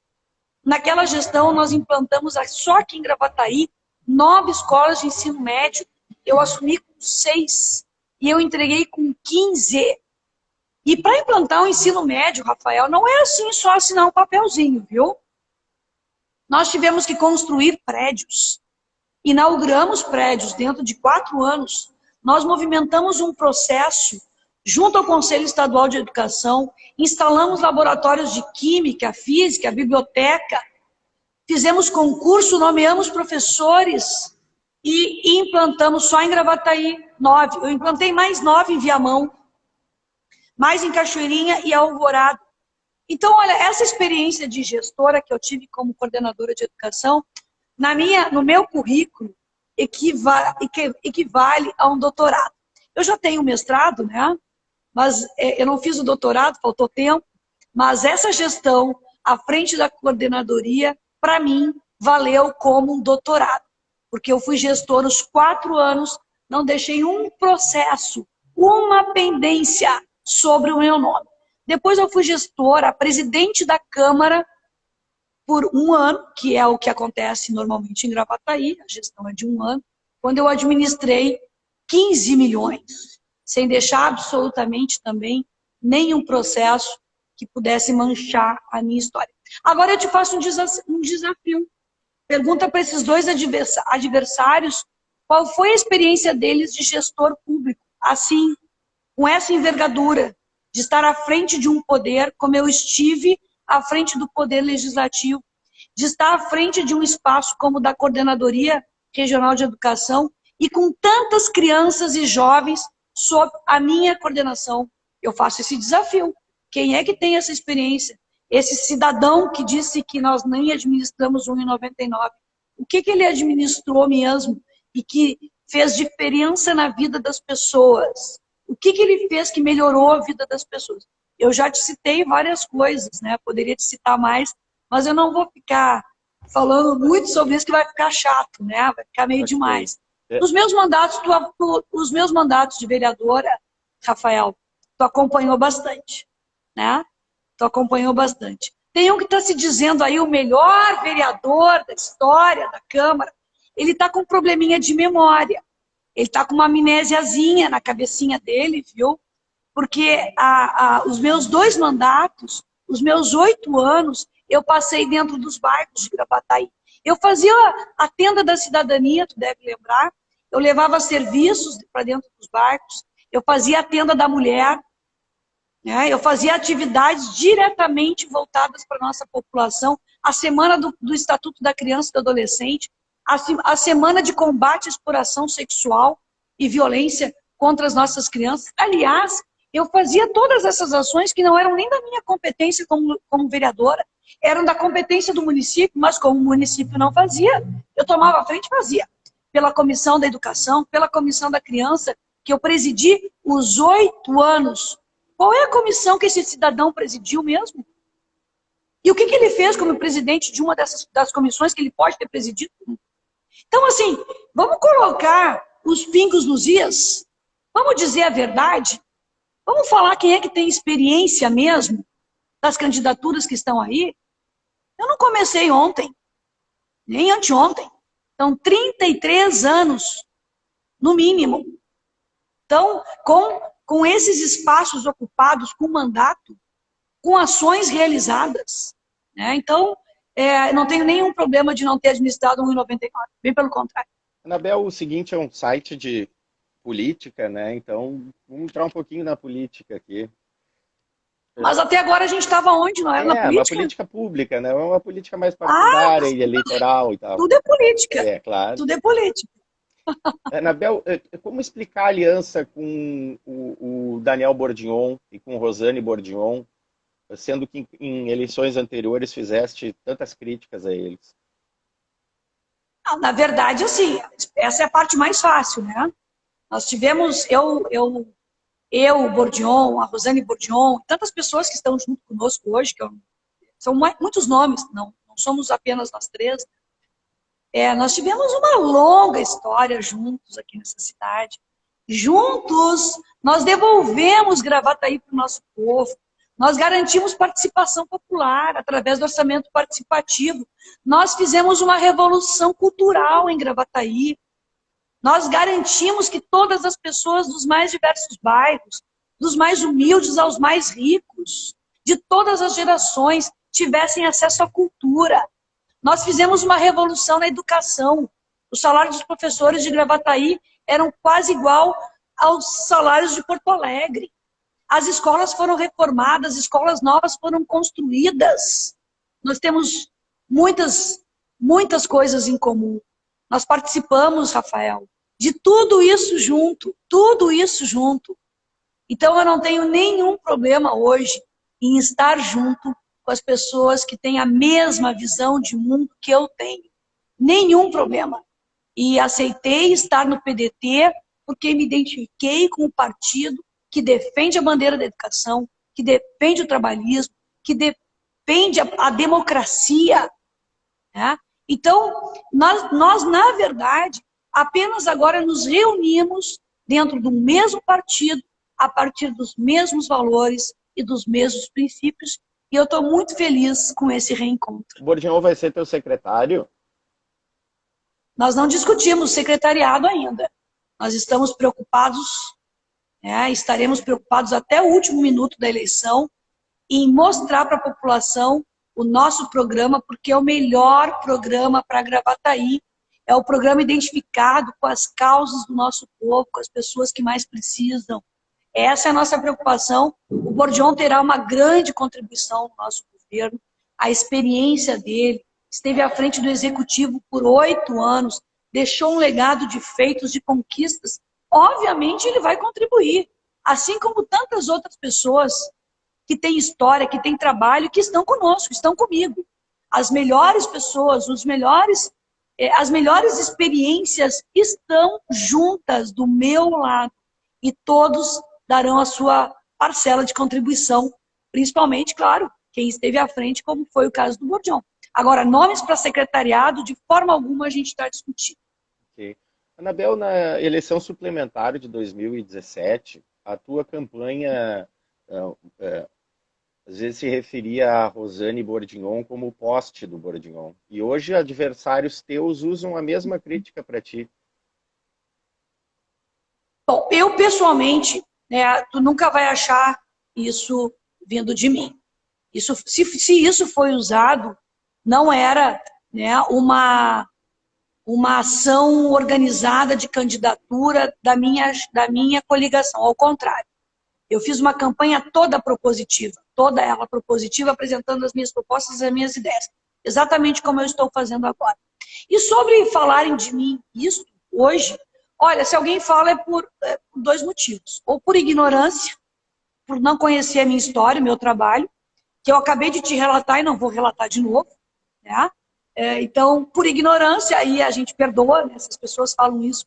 Naquela gestão, nós implantamos, só aqui em Gravataí, 9 escolas de ensino médio, eu assumi com 6 e eu entreguei com 15. E para implantar o ensino médio, Rafael, não é assim só assinar um papelzinho, viu? Nós tivemos que construir prédios. Inauguramos prédios dentro de 4 anos. Nós movimentamos um processo junto ao Conselho Estadual de Educação, instalamos laboratórios de química, física, biblioteca, fizemos concurso, nomeamos professores e implantamos só em Gravataí 9. Eu implantei mais 9 em Viamão, mais em Cachoeirinha e Alvorada. Então, olha, essa experiência de gestora que eu tive como coordenadora de educação, no meu currículo, equivale a um doutorado. Eu já tenho mestrado, né? Mas eu não fiz o doutorado, faltou tempo. Mas essa gestão, à frente da coordenadoria, para mim, valeu como um doutorado. Porque eu fui gestora os 4 anos, não deixei um processo, uma pendência sobre o meu nome. Depois eu fui gestora, presidente da Câmara por 1 ano, que é o que acontece normalmente em Gravataí, a gestão é de 1 ano, quando eu administrei 15 milhões, sem deixar absolutamente também nenhum processo que pudesse manchar a minha história. Agora eu te faço um desafio. Pergunta para esses 2 adversários qual foi a experiência deles de gestor público, assim, com essa envergadura, de estar à frente de um poder, como eu estive à frente do Poder Legislativo, de estar à frente de um espaço como o da Coordenadoria Regional de Educação e com tantas crianças e jovens sob a minha coordenação. Eu faço esse desafio. Quem é que tem essa experiência? Esse cidadão que disse que nós nem administramos R$1,99. O que ele administrou mesmo e que fez diferença na vida das pessoas? O que ele fez que melhorou a vida das pessoas? Eu já te citei várias coisas, né? Poderia te citar mais, mas eu não vou ficar falando muito sobre isso que vai ficar chato, né? Vai ficar meio demais. Os meus mandatos de vereadora, Rafael, tu acompanhou bastante, né? Tu acompanhou bastante. Tem um que está se dizendo aí o melhor vereador da história da Câmara. Ele está com um probleminha de memória. Ele está com uma amnésiazinha na cabecinha dele, viu? Porque os meus 2 mandatos, os meus 8 anos, eu passei dentro dos bairros de Gravataí. Eu fazia a tenda da cidadania, tu deve lembrar. Eu levava serviços para dentro dos bairros. Eu fazia a tenda da mulher. Né? Eu fazia atividades diretamente voltadas para a nossa população. A semana do Estatuto da Criança e do Adolescente. A semana de combate à exploração sexual e violência contra as nossas crianças. Aliás, eu fazia todas essas ações que não eram nem da minha competência como vereadora, eram da competência do município, mas como o município não fazia, eu tomava a frente e fazia. Pela Comissão da Educação, pela Comissão da Criança, que eu presidi os 8 anos. Qual é a comissão que esse cidadão presidiu mesmo? E o que ele fez como presidente de uma das comissões que ele pode ter presidido? Então, assim, vamos colocar os pingos nos is? Vamos dizer a verdade? Vamos falar quem é que tem experiência mesmo das candidaturas que estão aí? Eu não comecei ontem, nem anteontem. Então, 33 anos, no mínimo. Então, com esses espaços ocupados, com mandato, com ações realizadas. Né? Então, não tenho nenhum problema de não ter administrado 1,99. Bem pelo contrário. Anabel, o seguinte é um site de política, né? Então, vamos entrar um pouquinho na política aqui. Mas até agora a gente estava onde? Não era na política? Uma política pública, né? Uma política mais partidária e eleitoral e tal. Tudo é política. É, claro. Tudo é política. Anabel, como explicar a aliança com o Daniel Bordignon e com Rosane Bordignon, sendo que em eleições anteriores fizeste tantas críticas a eles? Não, na verdade, assim, essa é a parte mais fácil, né? Nós tivemos, o Bordignon, a Rosane Bordignon, tantas pessoas que estão junto conosco hoje, são muitos nomes, não somos apenas nós 3. Nós tivemos uma longa história juntos aqui nessa cidade. Juntos, nós devolvemos Gravataí para o nosso povo. Nós garantimos participação popular através do orçamento participativo. Nós fizemos uma revolução cultural em Gravataí. Nós garantimos que todas as pessoas dos mais diversos bairros, dos mais humildes aos mais ricos, de todas as gerações, tivessem acesso à cultura. Nós fizemos uma revolução na educação. Os salários dos professores de Gravataí eram quase igual aos salários de Porto Alegre. As escolas foram reformadas, escolas novas foram construídas. Nós temos muitas coisas em comum. Nós participamos, Rafael, de tudo isso junto, tudo isso junto. Então eu não tenho nenhum problema hoje em estar junto com as pessoas que têm a mesma visão de mundo que eu tenho. Nenhum problema. E aceitei estar no PDT porque me identifiquei com o partido que defende a bandeira da educação, que defende o trabalhismo, que defende a democracia. Né? Então, nós, na verdade, apenas agora nos reunimos dentro do mesmo partido, a partir dos mesmos valores e dos mesmos princípios, e eu estou muito feliz com esse reencontro. O Bordignon vai ser teu secretário? Nós não discutimos secretariado ainda. Nós estamos preocupados, estaremos preocupados até o último minuto da eleição em mostrar para a população o nosso programa, porque é o melhor programa para Gravataí. É o programa identificado com as causas do nosso povo, com as pessoas que mais precisam. Essa é a nossa preocupação. O Bordignon terá uma grande contribuição no nosso governo. A experiência dele, esteve à frente do Executivo por 8 anos, deixou um legado de feitos, de conquistas. Obviamente ele vai contribuir, assim como tantas outras pessoas que têm história, que têm trabalho, que estão conosco, estão comigo. As melhores pessoas, as melhores experiências estão juntas do meu lado e todos darão a sua parcela de contribuição, principalmente, claro, quem esteve à frente, como foi o caso do Bordignon. Agora, nomes para secretariado, de forma alguma, a gente está discutindo. Ok. Anabel, na eleição suplementar de 2017, a tua campanha às vezes se referia a Rosane Bordignon como o poste do Bordignon. E hoje adversários teus usam a mesma crítica para ti. Bom, eu pessoalmente, né, tu nunca vai achar isso vindo de mim. Isso, se isso foi usado, não era, né, uma ação organizada de candidatura da minha coligação. Ao contrário, eu fiz uma campanha toda propositiva, toda ela propositiva, apresentando as minhas propostas e as minhas ideias, exatamente como eu estou fazendo agora. E sobre falarem de mim isso hoje, olha, se alguém fala é por dois motivos. Ou por ignorância, por não conhecer a minha história, o meu trabalho, que eu acabei de te relatar e não vou relatar de novo, né? Então, por ignorância, aí a gente perdoa, né? Essas pessoas falam isso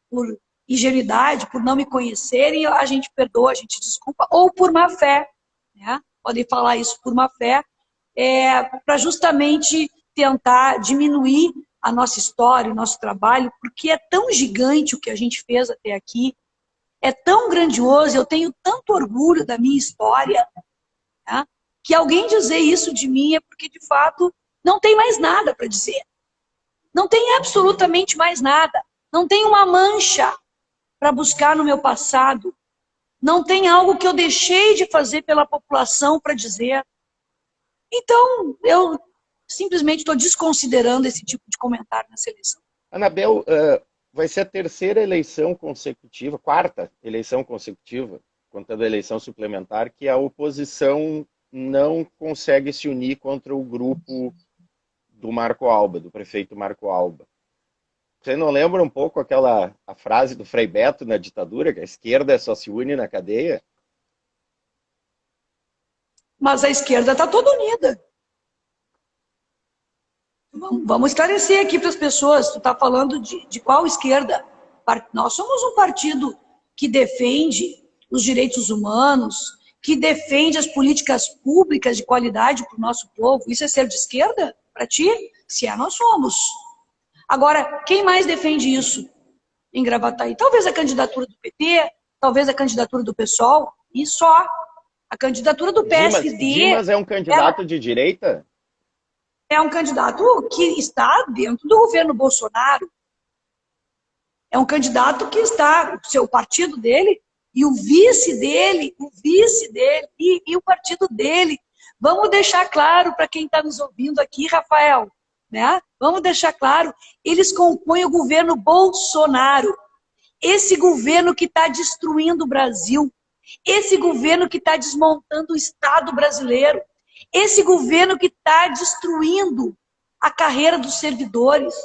por ingenuidade, por não me conhecerem, a gente perdoa, a gente desculpa, ou por má fé, né? Podem falar isso por má fé, para justamente tentar diminuir a nossa história, o nosso trabalho, porque é tão gigante o que a gente fez até aqui, é tão grandioso, eu tenho tanto orgulho da minha história, né? Que alguém dizer isso de mim é porque, de fato, não tem mais nada para dizer. Não tem absolutamente mais nada. Não tem uma mancha para buscar no meu passado. Não tem algo que eu deixei de fazer pela população para dizer. Então, eu simplesmente estou desconsiderando esse tipo de comentário nessa eleição. Anabel, vai ser a terceira eleição consecutiva, quarta eleição consecutiva, contando a eleição suplementar, que a oposição não consegue se unir contra o grupo do Marco Alba, do prefeito Marco Alba. Você não lembra um pouco a frase do Frei Beto na ditadura, que a esquerda só se une na cadeia? Mas a esquerda está toda unida. Vamos esclarecer aqui para as pessoas. Tu está falando de qual esquerda? Nós somos um partido que defende os direitos humanos, que defende as políticas públicas de qualidade para o nosso povo. Isso é ser de esquerda? Para ti? Se é, nós somos. Agora, quem mais defende isso em Gravataí? Talvez a candidatura do PT, talvez a candidatura do PSOL, e só. A candidatura do PSD... Dimas é um candidato de direita? É um candidato que está dentro do governo Bolsonaro. É um candidato que está, o seu partido dele, e o vice dele, e o partido dele. Vamos deixar claro para quem está nos ouvindo aqui, Rafael, né? Vamos deixar claro, eles compõem o governo Bolsonaro. Esse governo que está destruindo o Brasil, esse governo que está desmontando o Estado brasileiro, esse governo que está destruindo a carreira dos servidores,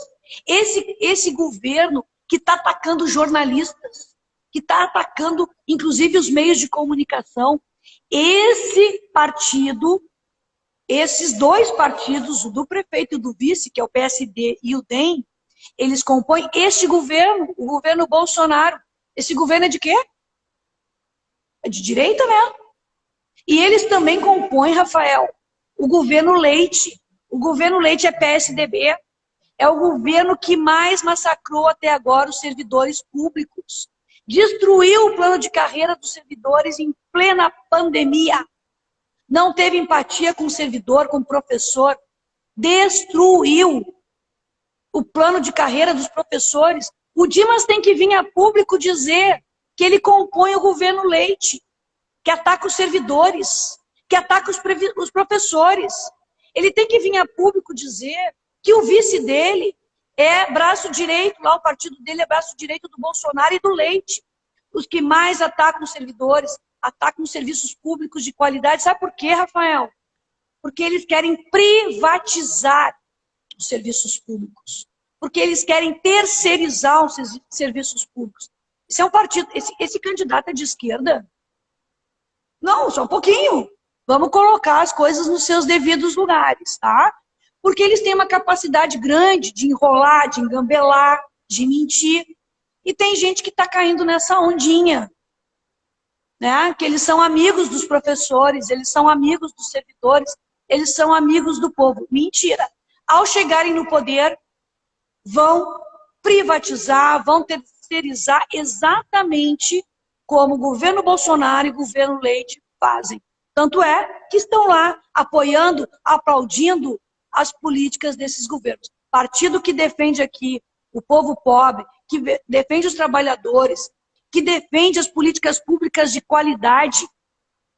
esse governo que está atacando jornalistas, que está atacando, inclusive, os meios de comunicação. Esse partido, esses dois partidos, o do prefeito e do vice, que é o PSD e o DEM, eles compõem este governo, o governo Bolsonaro. Esse governo é de quê? É de direita, né? E eles também compõem, Rafael, o governo Leite. O governo Leite é PSDB. É o governo que mais massacrou até agora os servidores públicos. Destruiu o plano de carreira dos servidores em plena pandemia. Não teve empatia com o servidor, com o professor. Destruiu o plano de carreira dos professores. O Dimas tem que vir a público dizer que ele compõe o governo Leite, que ataca os servidores, que ataca os professores. Ele tem que vir a público dizer que o vice dele é braço direito, lá o partido dele é braço direito do Bolsonaro e do Leite. Os que mais atacam os servidores, atacam os serviços públicos de qualidade. Sabe por quê, Rafael? Porque eles querem privatizar os serviços públicos. Porque eles querem terceirizar os serviços públicos. Esse é um partido, esse candidato é de esquerda? Não, só um pouquinho. Vamos colocar as coisas nos seus devidos lugares, tá? Porque eles têm uma capacidade grande de enrolar, de engambelar, de mentir. E tem gente que está caindo nessa ondinha, né? Que eles são amigos dos professores, eles são amigos dos servidores. eles são amigos do povo. Mentira. Ao chegarem no poder, vão privatizar, vão terceirizar exatamente como o governo Bolsonaro e o governo Leite fazem. Tanto é que estão lá apoiando, aplaudindo as políticas desses governos. Partido que defende aqui o povo pobre, que defende os trabalhadores, que defende as políticas públicas de qualidade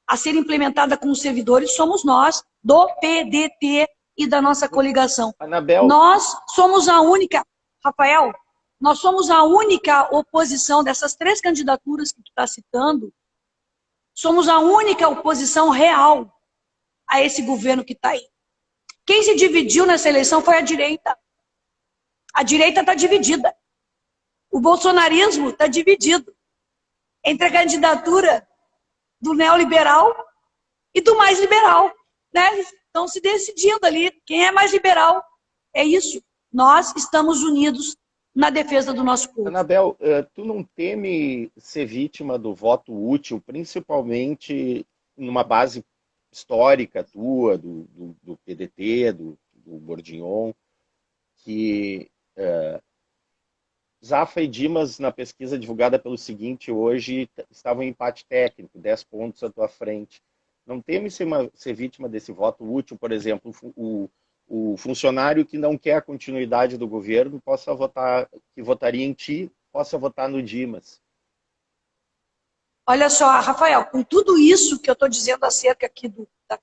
a ser implementada com os servidores, somos nós, do PDT e da nossa coligação. Anabel. Nós somos a única, Rafael, nós somos a única oposição dessas 3 candidaturas que tu está citando, somos a única oposição real a esse governo que está aí. Quem se dividiu nessa eleição foi a direita. A direita está dividida. O bolsonarismo está dividido entre a candidatura do neoliberal e do mais liberal. Né? Estão se decidindo ali quem é mais liberal. É isso. Nós estamos unidos na defesa do nosso povo. Anabel, tu não teme ser vítima do voto útil, principalmente numa base histórica tua, do PDT, do Bordignon, que Zafra e Dimas, na pesquisa divulgada pelo Seguinte hoje, estavam em empate técnico, 10 pontos à tua frente. Não teme ser vítima desse voto útil, por exemplo, o funcionário que não quer a continuidade do governo possa votar, que votaria em ti, possa votar no Dimas. Olha só, Rafael, com tudo isso que eu estou dizendo acerca aqui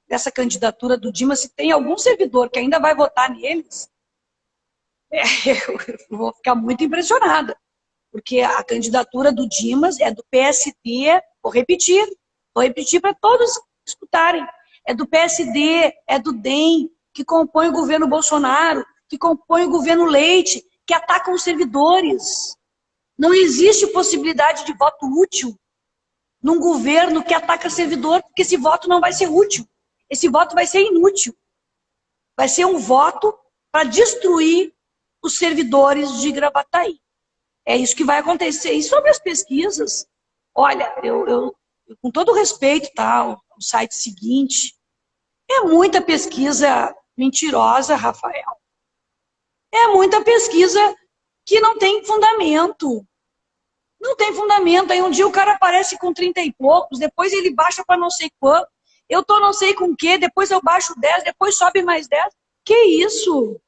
dessa candidatura do Dimas, se tem algum servidor que ainda vai votar neles, eu vou ficar muito impressionada. Porque a candidatura do Dimas é do PSD, vou repetir para todos escutarem, é do PSD, é do DEM, que compõe o governo Bolsonaro, que compõe o governo Leite, que atacam os servidores. Não existe possibilidade de voto útil num governo que ataca servidor, porque esse voto não vai ser útil. Esse voto vai ser inútil. Vai ser um voto para destruir os servidores de Gravataí. É isso que vai acontecer. E sobre as pesquisas, olha, eu com todo respeito, tá, o site Seguinte, é muita pesquisa mentirosa, Rafael. É muita pesquisa que não tem fundamento. Não tem fundamento. Aí um dia o cara aparece com 30 e poucos, depois ele baixa para não sei quanto, eu tô não sei com o quê, depois eu baixo 10, depois sobe mais 10. Que isso?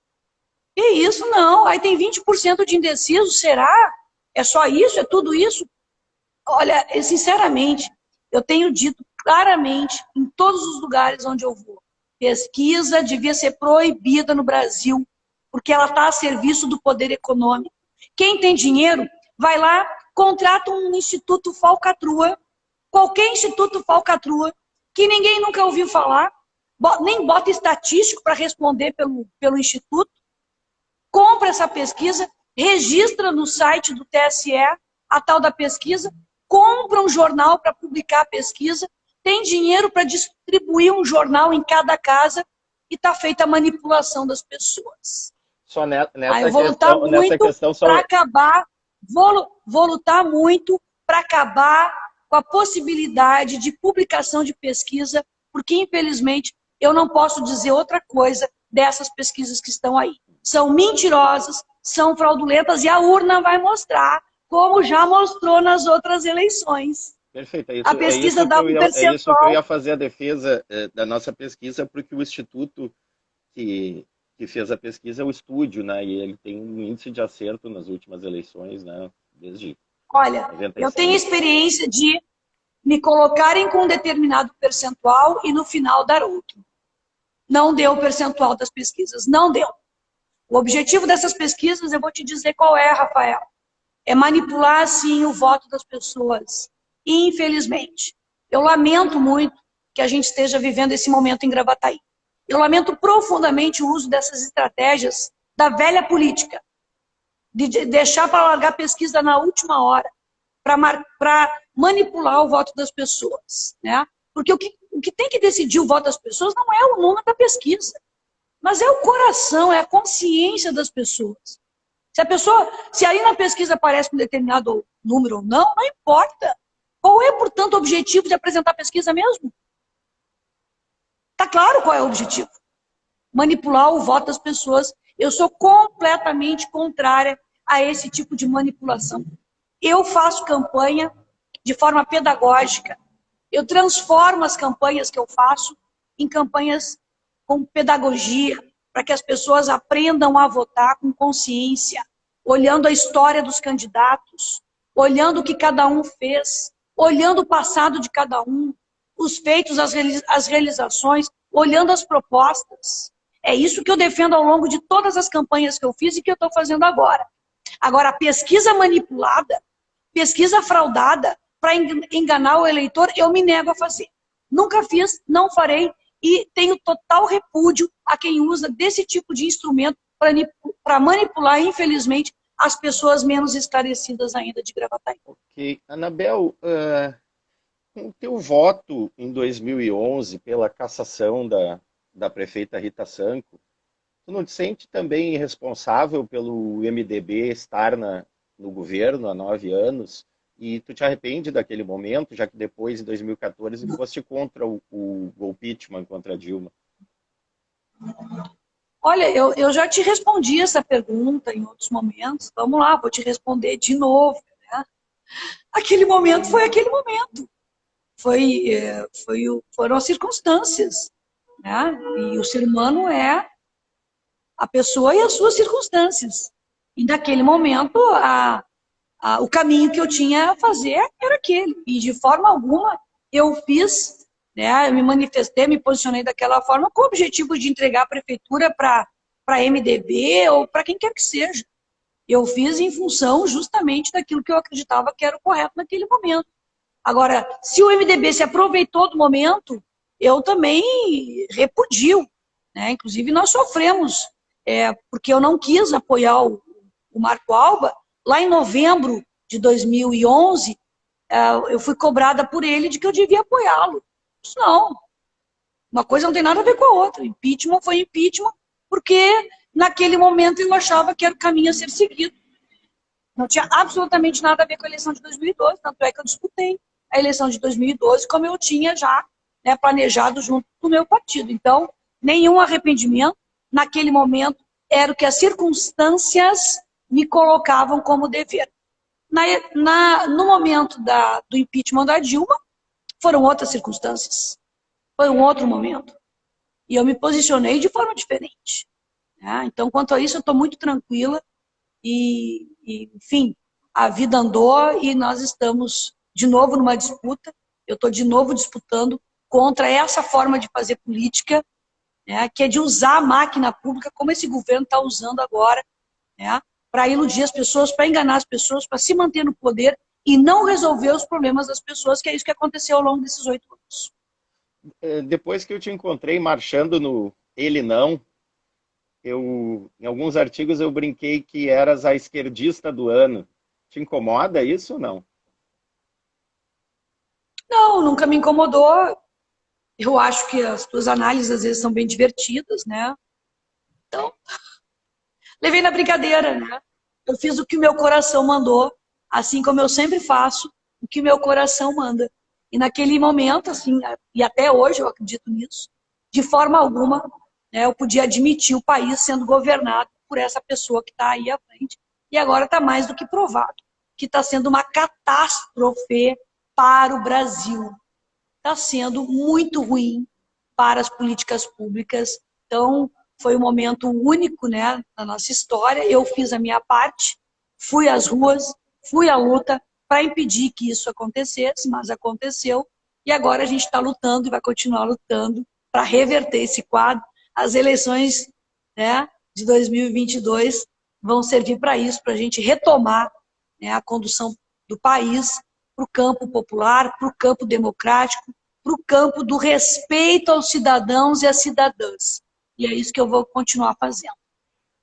Que isso? Não. Aí tem 20% de indeciso, será? É só isso? É tudo isso? Olha, sinceramente, eu tenho dito claramente em todos os lugares onde eu vou, pesquisa devia ser proibida no Brasil, porque ela está a serviço do poder econômico. Quem tem dinheiro, vai lá, contrata um instituto falcatrua, qualquer instituto falcatrua, que ninguém nunca ouviu falar, nem bota estatístico para responder pelo instituto, compra essa pesquisa, registra no site do TSE a tal da pesquisa, compra um jornal para publicar a pesquisa, tem dinheiro para distribuir um jornal em cada casa e está feita a manipulação das pessoas. Só nessa eu vou lutar muito para acabar, vou lutar muito para acabar com a possibilidade de publicação de pesquisa, porque infelizmente eu não posso dizer outra coisa dessas pesquisas que estão aí. São mentirosas, são fraudulentas e a urna vai mostrar, como já mostrou nas outras eleições. Perfeito. A pesquisa dá um percentual. É isso que eu ia fazer a defesa da nossa pesquisa, porque o instituto que fez a pesquisa é o Estúdio, né? E ele tem um índice de acerto nas últimas eleições, né? Desde Olha, 96. Eu tenho experiência de me colocarem com um determinado percentual e no final dar outro. Não deu o percentual das pesquisas, não deu. O objetivo dessas pesquisas, eu vou te dizer qual é, Rafael. É manipular, sim, o voto das pessoas. Infelizmente. Eu lamento muito que a gente esteja vivendo esse momento em Gravataí. Eu lamento profundamente o uso dessas estratégias da velha política. De deixar para largar pesquisa na última hora. Para manipular o voto das pessoas. Né? Porque o que tem que decidir o voto das pessoas não é o número da pesquisa. Mas é o coração, é a consciência das pessoas. Se aí na pesquisa aparece um determinado número ou não, não importa. Qual é, portanto, o objetivo de apresentar a pesquisa mesmo? Tá claro qual é o objetivo. Manipular o voto das pessoas. Eu sou completamente contrária a esse tipo de manipulação. Eu faço campanha de forma pedagógica. Eu transformo as campanhas que eu faço em campanhas com pedagogia, para que as pessoas aprendam a votar com consciência, olhando a história dos candidatos, olhando o que cada um fez, olhando o passado de cada um, os feitos, as realizações, olhando as propostas. É isso que eu defendo ao longo de todas as campanhas que eu fiz e que eu estou fazendo agora. Agora, a pesquisa manipulada, pesquisa fraudada, para enganar o eleitor, eu me nego a fazer. Nunca fiz, não farei, e tenho total repúdio a quem usa desse tipo de instrumento para manipular, infelizmente, as pessoas menos esclarecidas ainda de Gravataí. Ok. Anabel, com o teu voto em 2011 pela cassação da prefeita Rita Sanco, tu não te sente também responsável pelo MDB estar no governo há 9 anos? E tu te arrepende daquele momento, já que depois, em 2014, foste contra o impeachment contra a Dilma? Olha, eu já te respondi essa pergunta em outros momentos. Vamos lá, vou te responder de novo. Né? Aquele momento foi aquele momento. Foram as circunstâncias. Né? E o ser humano é a pessoa e as suas circunstâncias. E naquele momento, o caminho que eu tinha a fazer era aquele. E de forma alguma eu fiz, né, eu me manifestei, me posicionei daquela forma com o objetivo de entregar a prefeitura para MDB ou para quem quer que seja. Eu fiz em função justamente daquilo que eu acreditava que era o correto naquele momento. Agora, se o MDB se aproveitou do momento, eu também repudio. Né? Inclusive, nós sofremos, porque eu não quis apoiar o Marco Alba. Lá em novembro de 2011, eu fui cobrada por ele de que eu devia apoiá-lo. Isso não. Uma coisa não tem nada a ver com a outra. Impeachment foi impeachment, porque naquele momento eu achava que era o caminho a ser seguido. Não tinha absolutamente nada a ver com a eleição de 2012, tanto é que eu disputei a eleição de 2012 como eu tinha já, né, planejado junto com o meu partido. Então, nenhum arrependimento. Naquele momento, era o que as circunstâncias me colocavam como dever. No momento do impeachment da Dilma, foram outras circunstâncias. Foi um outro momento. E eu me posicionei de forma diferente. Né? Então, quanto a isso, eu estou muito tranquila. Enfim, a vida andou e nós estamos de novo numa disputa. Eu estou de novo disputando contra essa forma de fazer política, né, que é de usar a máquina pública como esse governo está usando agora, né, para iludir as pessoas, para enganar as pessoas, para se manter no poder e não resolver os problemas das pessoas, que é isso que aconteceu ao longo desses 8 anos. Depois que eu te encontrei marchando no Ele Não, em alguns artigos eu brinquei que eras a esquerdista do ano. Te incomoda isso ou não? Não, nunca me incomodou. Eu acho que as tuas análises às vezes são bem divertidas, né? Então, levei na brincadeira, né? Eu fiz o que o meu coração mandou, assim como eu sempre faço o que meu coração manda. E naquele momento, assim, e até hoje eu acredito nisso, de forma alguma, né, eu podia admitir o país sendo governado por essa pessoa que está aí à frente. E agora está mais do que provado que está sendo uma catástrofe para o Brasil. Está sendo muito ruim para as políticas públicas. Então, foi um momento único, né, na nossa história. Eu fiz a minha parte, fui às ruas, fui à luta para impedir que isso acontecesse, mas aconteceu. E agora a gente está lutando e vai continuar lutando para reverter esse quadro. As eleições, né, de 2022 vão servir para isso, para a gente retomar, né, a condução do país para o campo popular, para o campo democrático, para o campo do respeito aos cidadãos e às cidadãs. E é isso que eu vou continuar fazendo.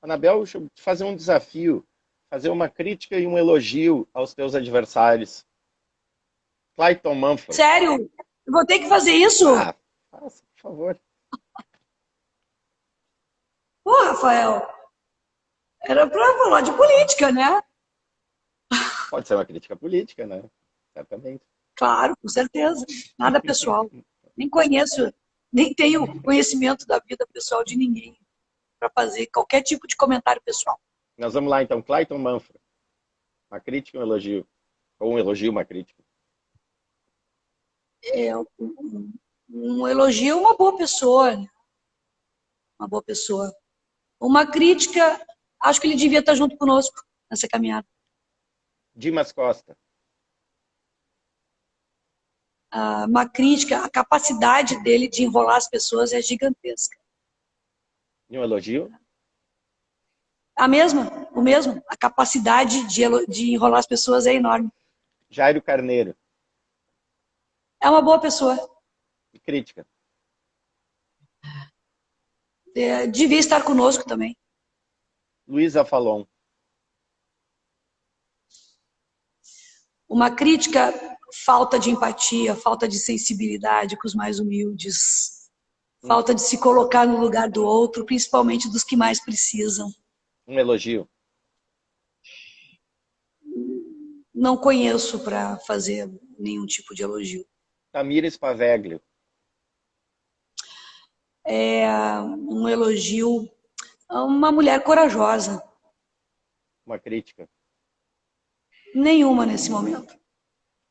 Anabel, deixa eu te fazer um desafio, fazer uma crítica e um elogio aos teus adversários. Clayton Manford. Sério? Eu vou ter que fazer isso? Ah, faça, por favor. Pô, Rafael, era para falar de política, né? Pode ser uma crítica política, né? Certamente. Claro, com certeza. Nada pessoal. Nem conheço nem tenho conhecimento da vida pessoal de ninguém para fazer qualquer tipo de comentário pessoal. Nós vamos lá, então. Clayton Manfra. Uma crítica e um elogio. Ou um elogio, uma crítica. Um elogio, uma boa pessoa, né? Uma boa pessoa. Uma crítica, acho que ele devia estar junto conosco nessa caminhada. Dimas Costa. Uma crítica, a capacidade dele de enrolar as pessoas é gigantesca. E um elogio? O mesmo. A capacidade de enrolar as pessoas é enorme. Jairo Carneiro. É uma boa pessoa. E crítica? Devia estar conosco também. Luísa Falon. Uma crítica, falta de empatia, falta de sensibilidade com os mais humildes, falta de se colocar no lugar do outro, principalmente dos que mais precisam. Um elogio? Não conheço para fazer nenhum tipo de elogio. Tamira Spaveglio. Um elogio a uma mulher corajosa. Uma crítica? Nenhuma nesse momento.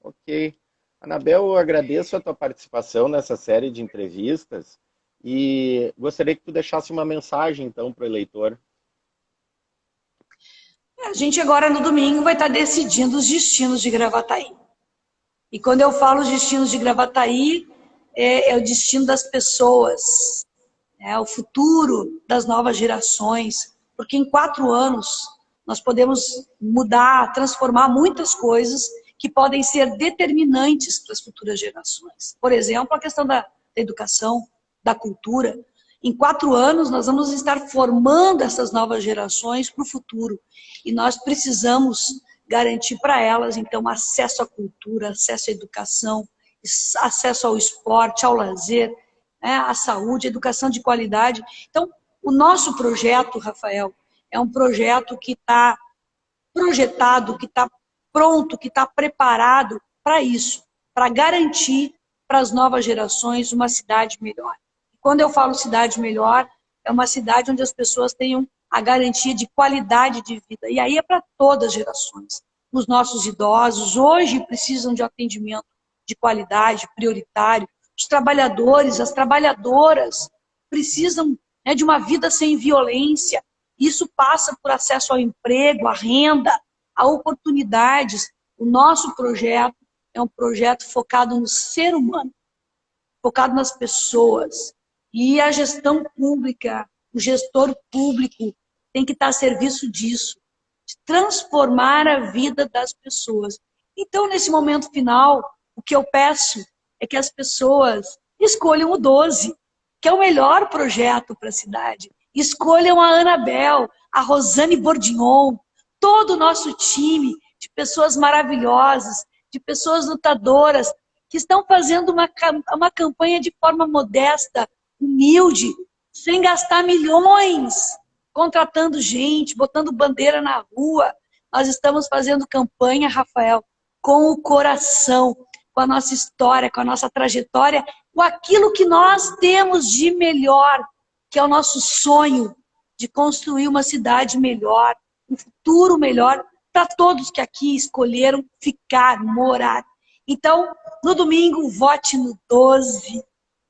Ok. Anabel, eu agradeço a tua participação nessa série de entrevistas e gostaria que tu deixasse uma mensagem, então, para o eleitor. A gente agora, no domingo, vai estar decidindo os destinos de Gravataí. E quando eu falo os destinos de Gravataí, é o destino das pessoas, é o futuro das novas gerações, porque em 4 anos nós podemos mudar, transformar muitas coisas que podem ser determinantes para as futuras gerações. Por exemplo, a questão da educação, da cultura. Em 4 anos nós vamos estar formando essas novas gerações para o futuro. E nós precisamos garantir para elas, então, acesso à cultura, acesso à educação, acesso ao esporte, ao lazer, à saúde, à educação de qualidade. Então, o nosso projeto, Rafael, é um projeto que está projetado, que está pronto, que está preparado para isso, para garantir para as novas gerações uma cidade melhor. Quando eu falo cidade melhor, é uma cidade onde as pessoas tenham a garantia de qualidade de vida. E aí é para todas as gerações. Os nossos idosos hoje precisam de atendimento de qualidade, prioritário. Os trabalhadores, as trabalhadoras precisam de uma vida sem violência. Isso passa por acesso ao emprego, à renda, a oportunidades. O nosso projeto é um projeto focado no ser humano, focado nas pessoas. E a gestão pública, o gestor público tem que estar a serviço disso, de transformar a vida das pessoas. Então, nesse momento final, o que eu peço é que as pessoas escolham o 12, que é o melhor projeto para a cidade. Escolham a Anabel, a Rosane Bordignon, todo o nosso time de pessoas maravilhosas, de pessoas lutadoras, que estão fazendo uma campanha de forma modesta, humilde, sem gastar milhões, contratando gente, botando bandeira na rua. Nós estamos fazendo campanha, Rafael, com o coração, com a nossa história, com a nossa trajetória, com aquilo que nós temos de melhor, que é o nosso sonho de construir uma cidade melhor, um futuro melhor para todos que aqui escolheram ficar, morar. Então, no domingo, vote no 12.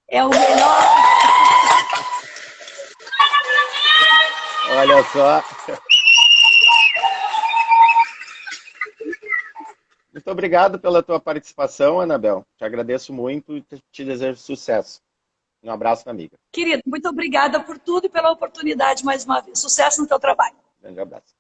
É o melhor. Olha só. Muito obrigado pela tua participação, Anabel. Te agradeço muito e te desejo sucesso. Um abraço, amiga. Querido, muito obrigada por tudo e pela oportunidade mais uma vez. Sucesso no teu trabalho. Grande abraço.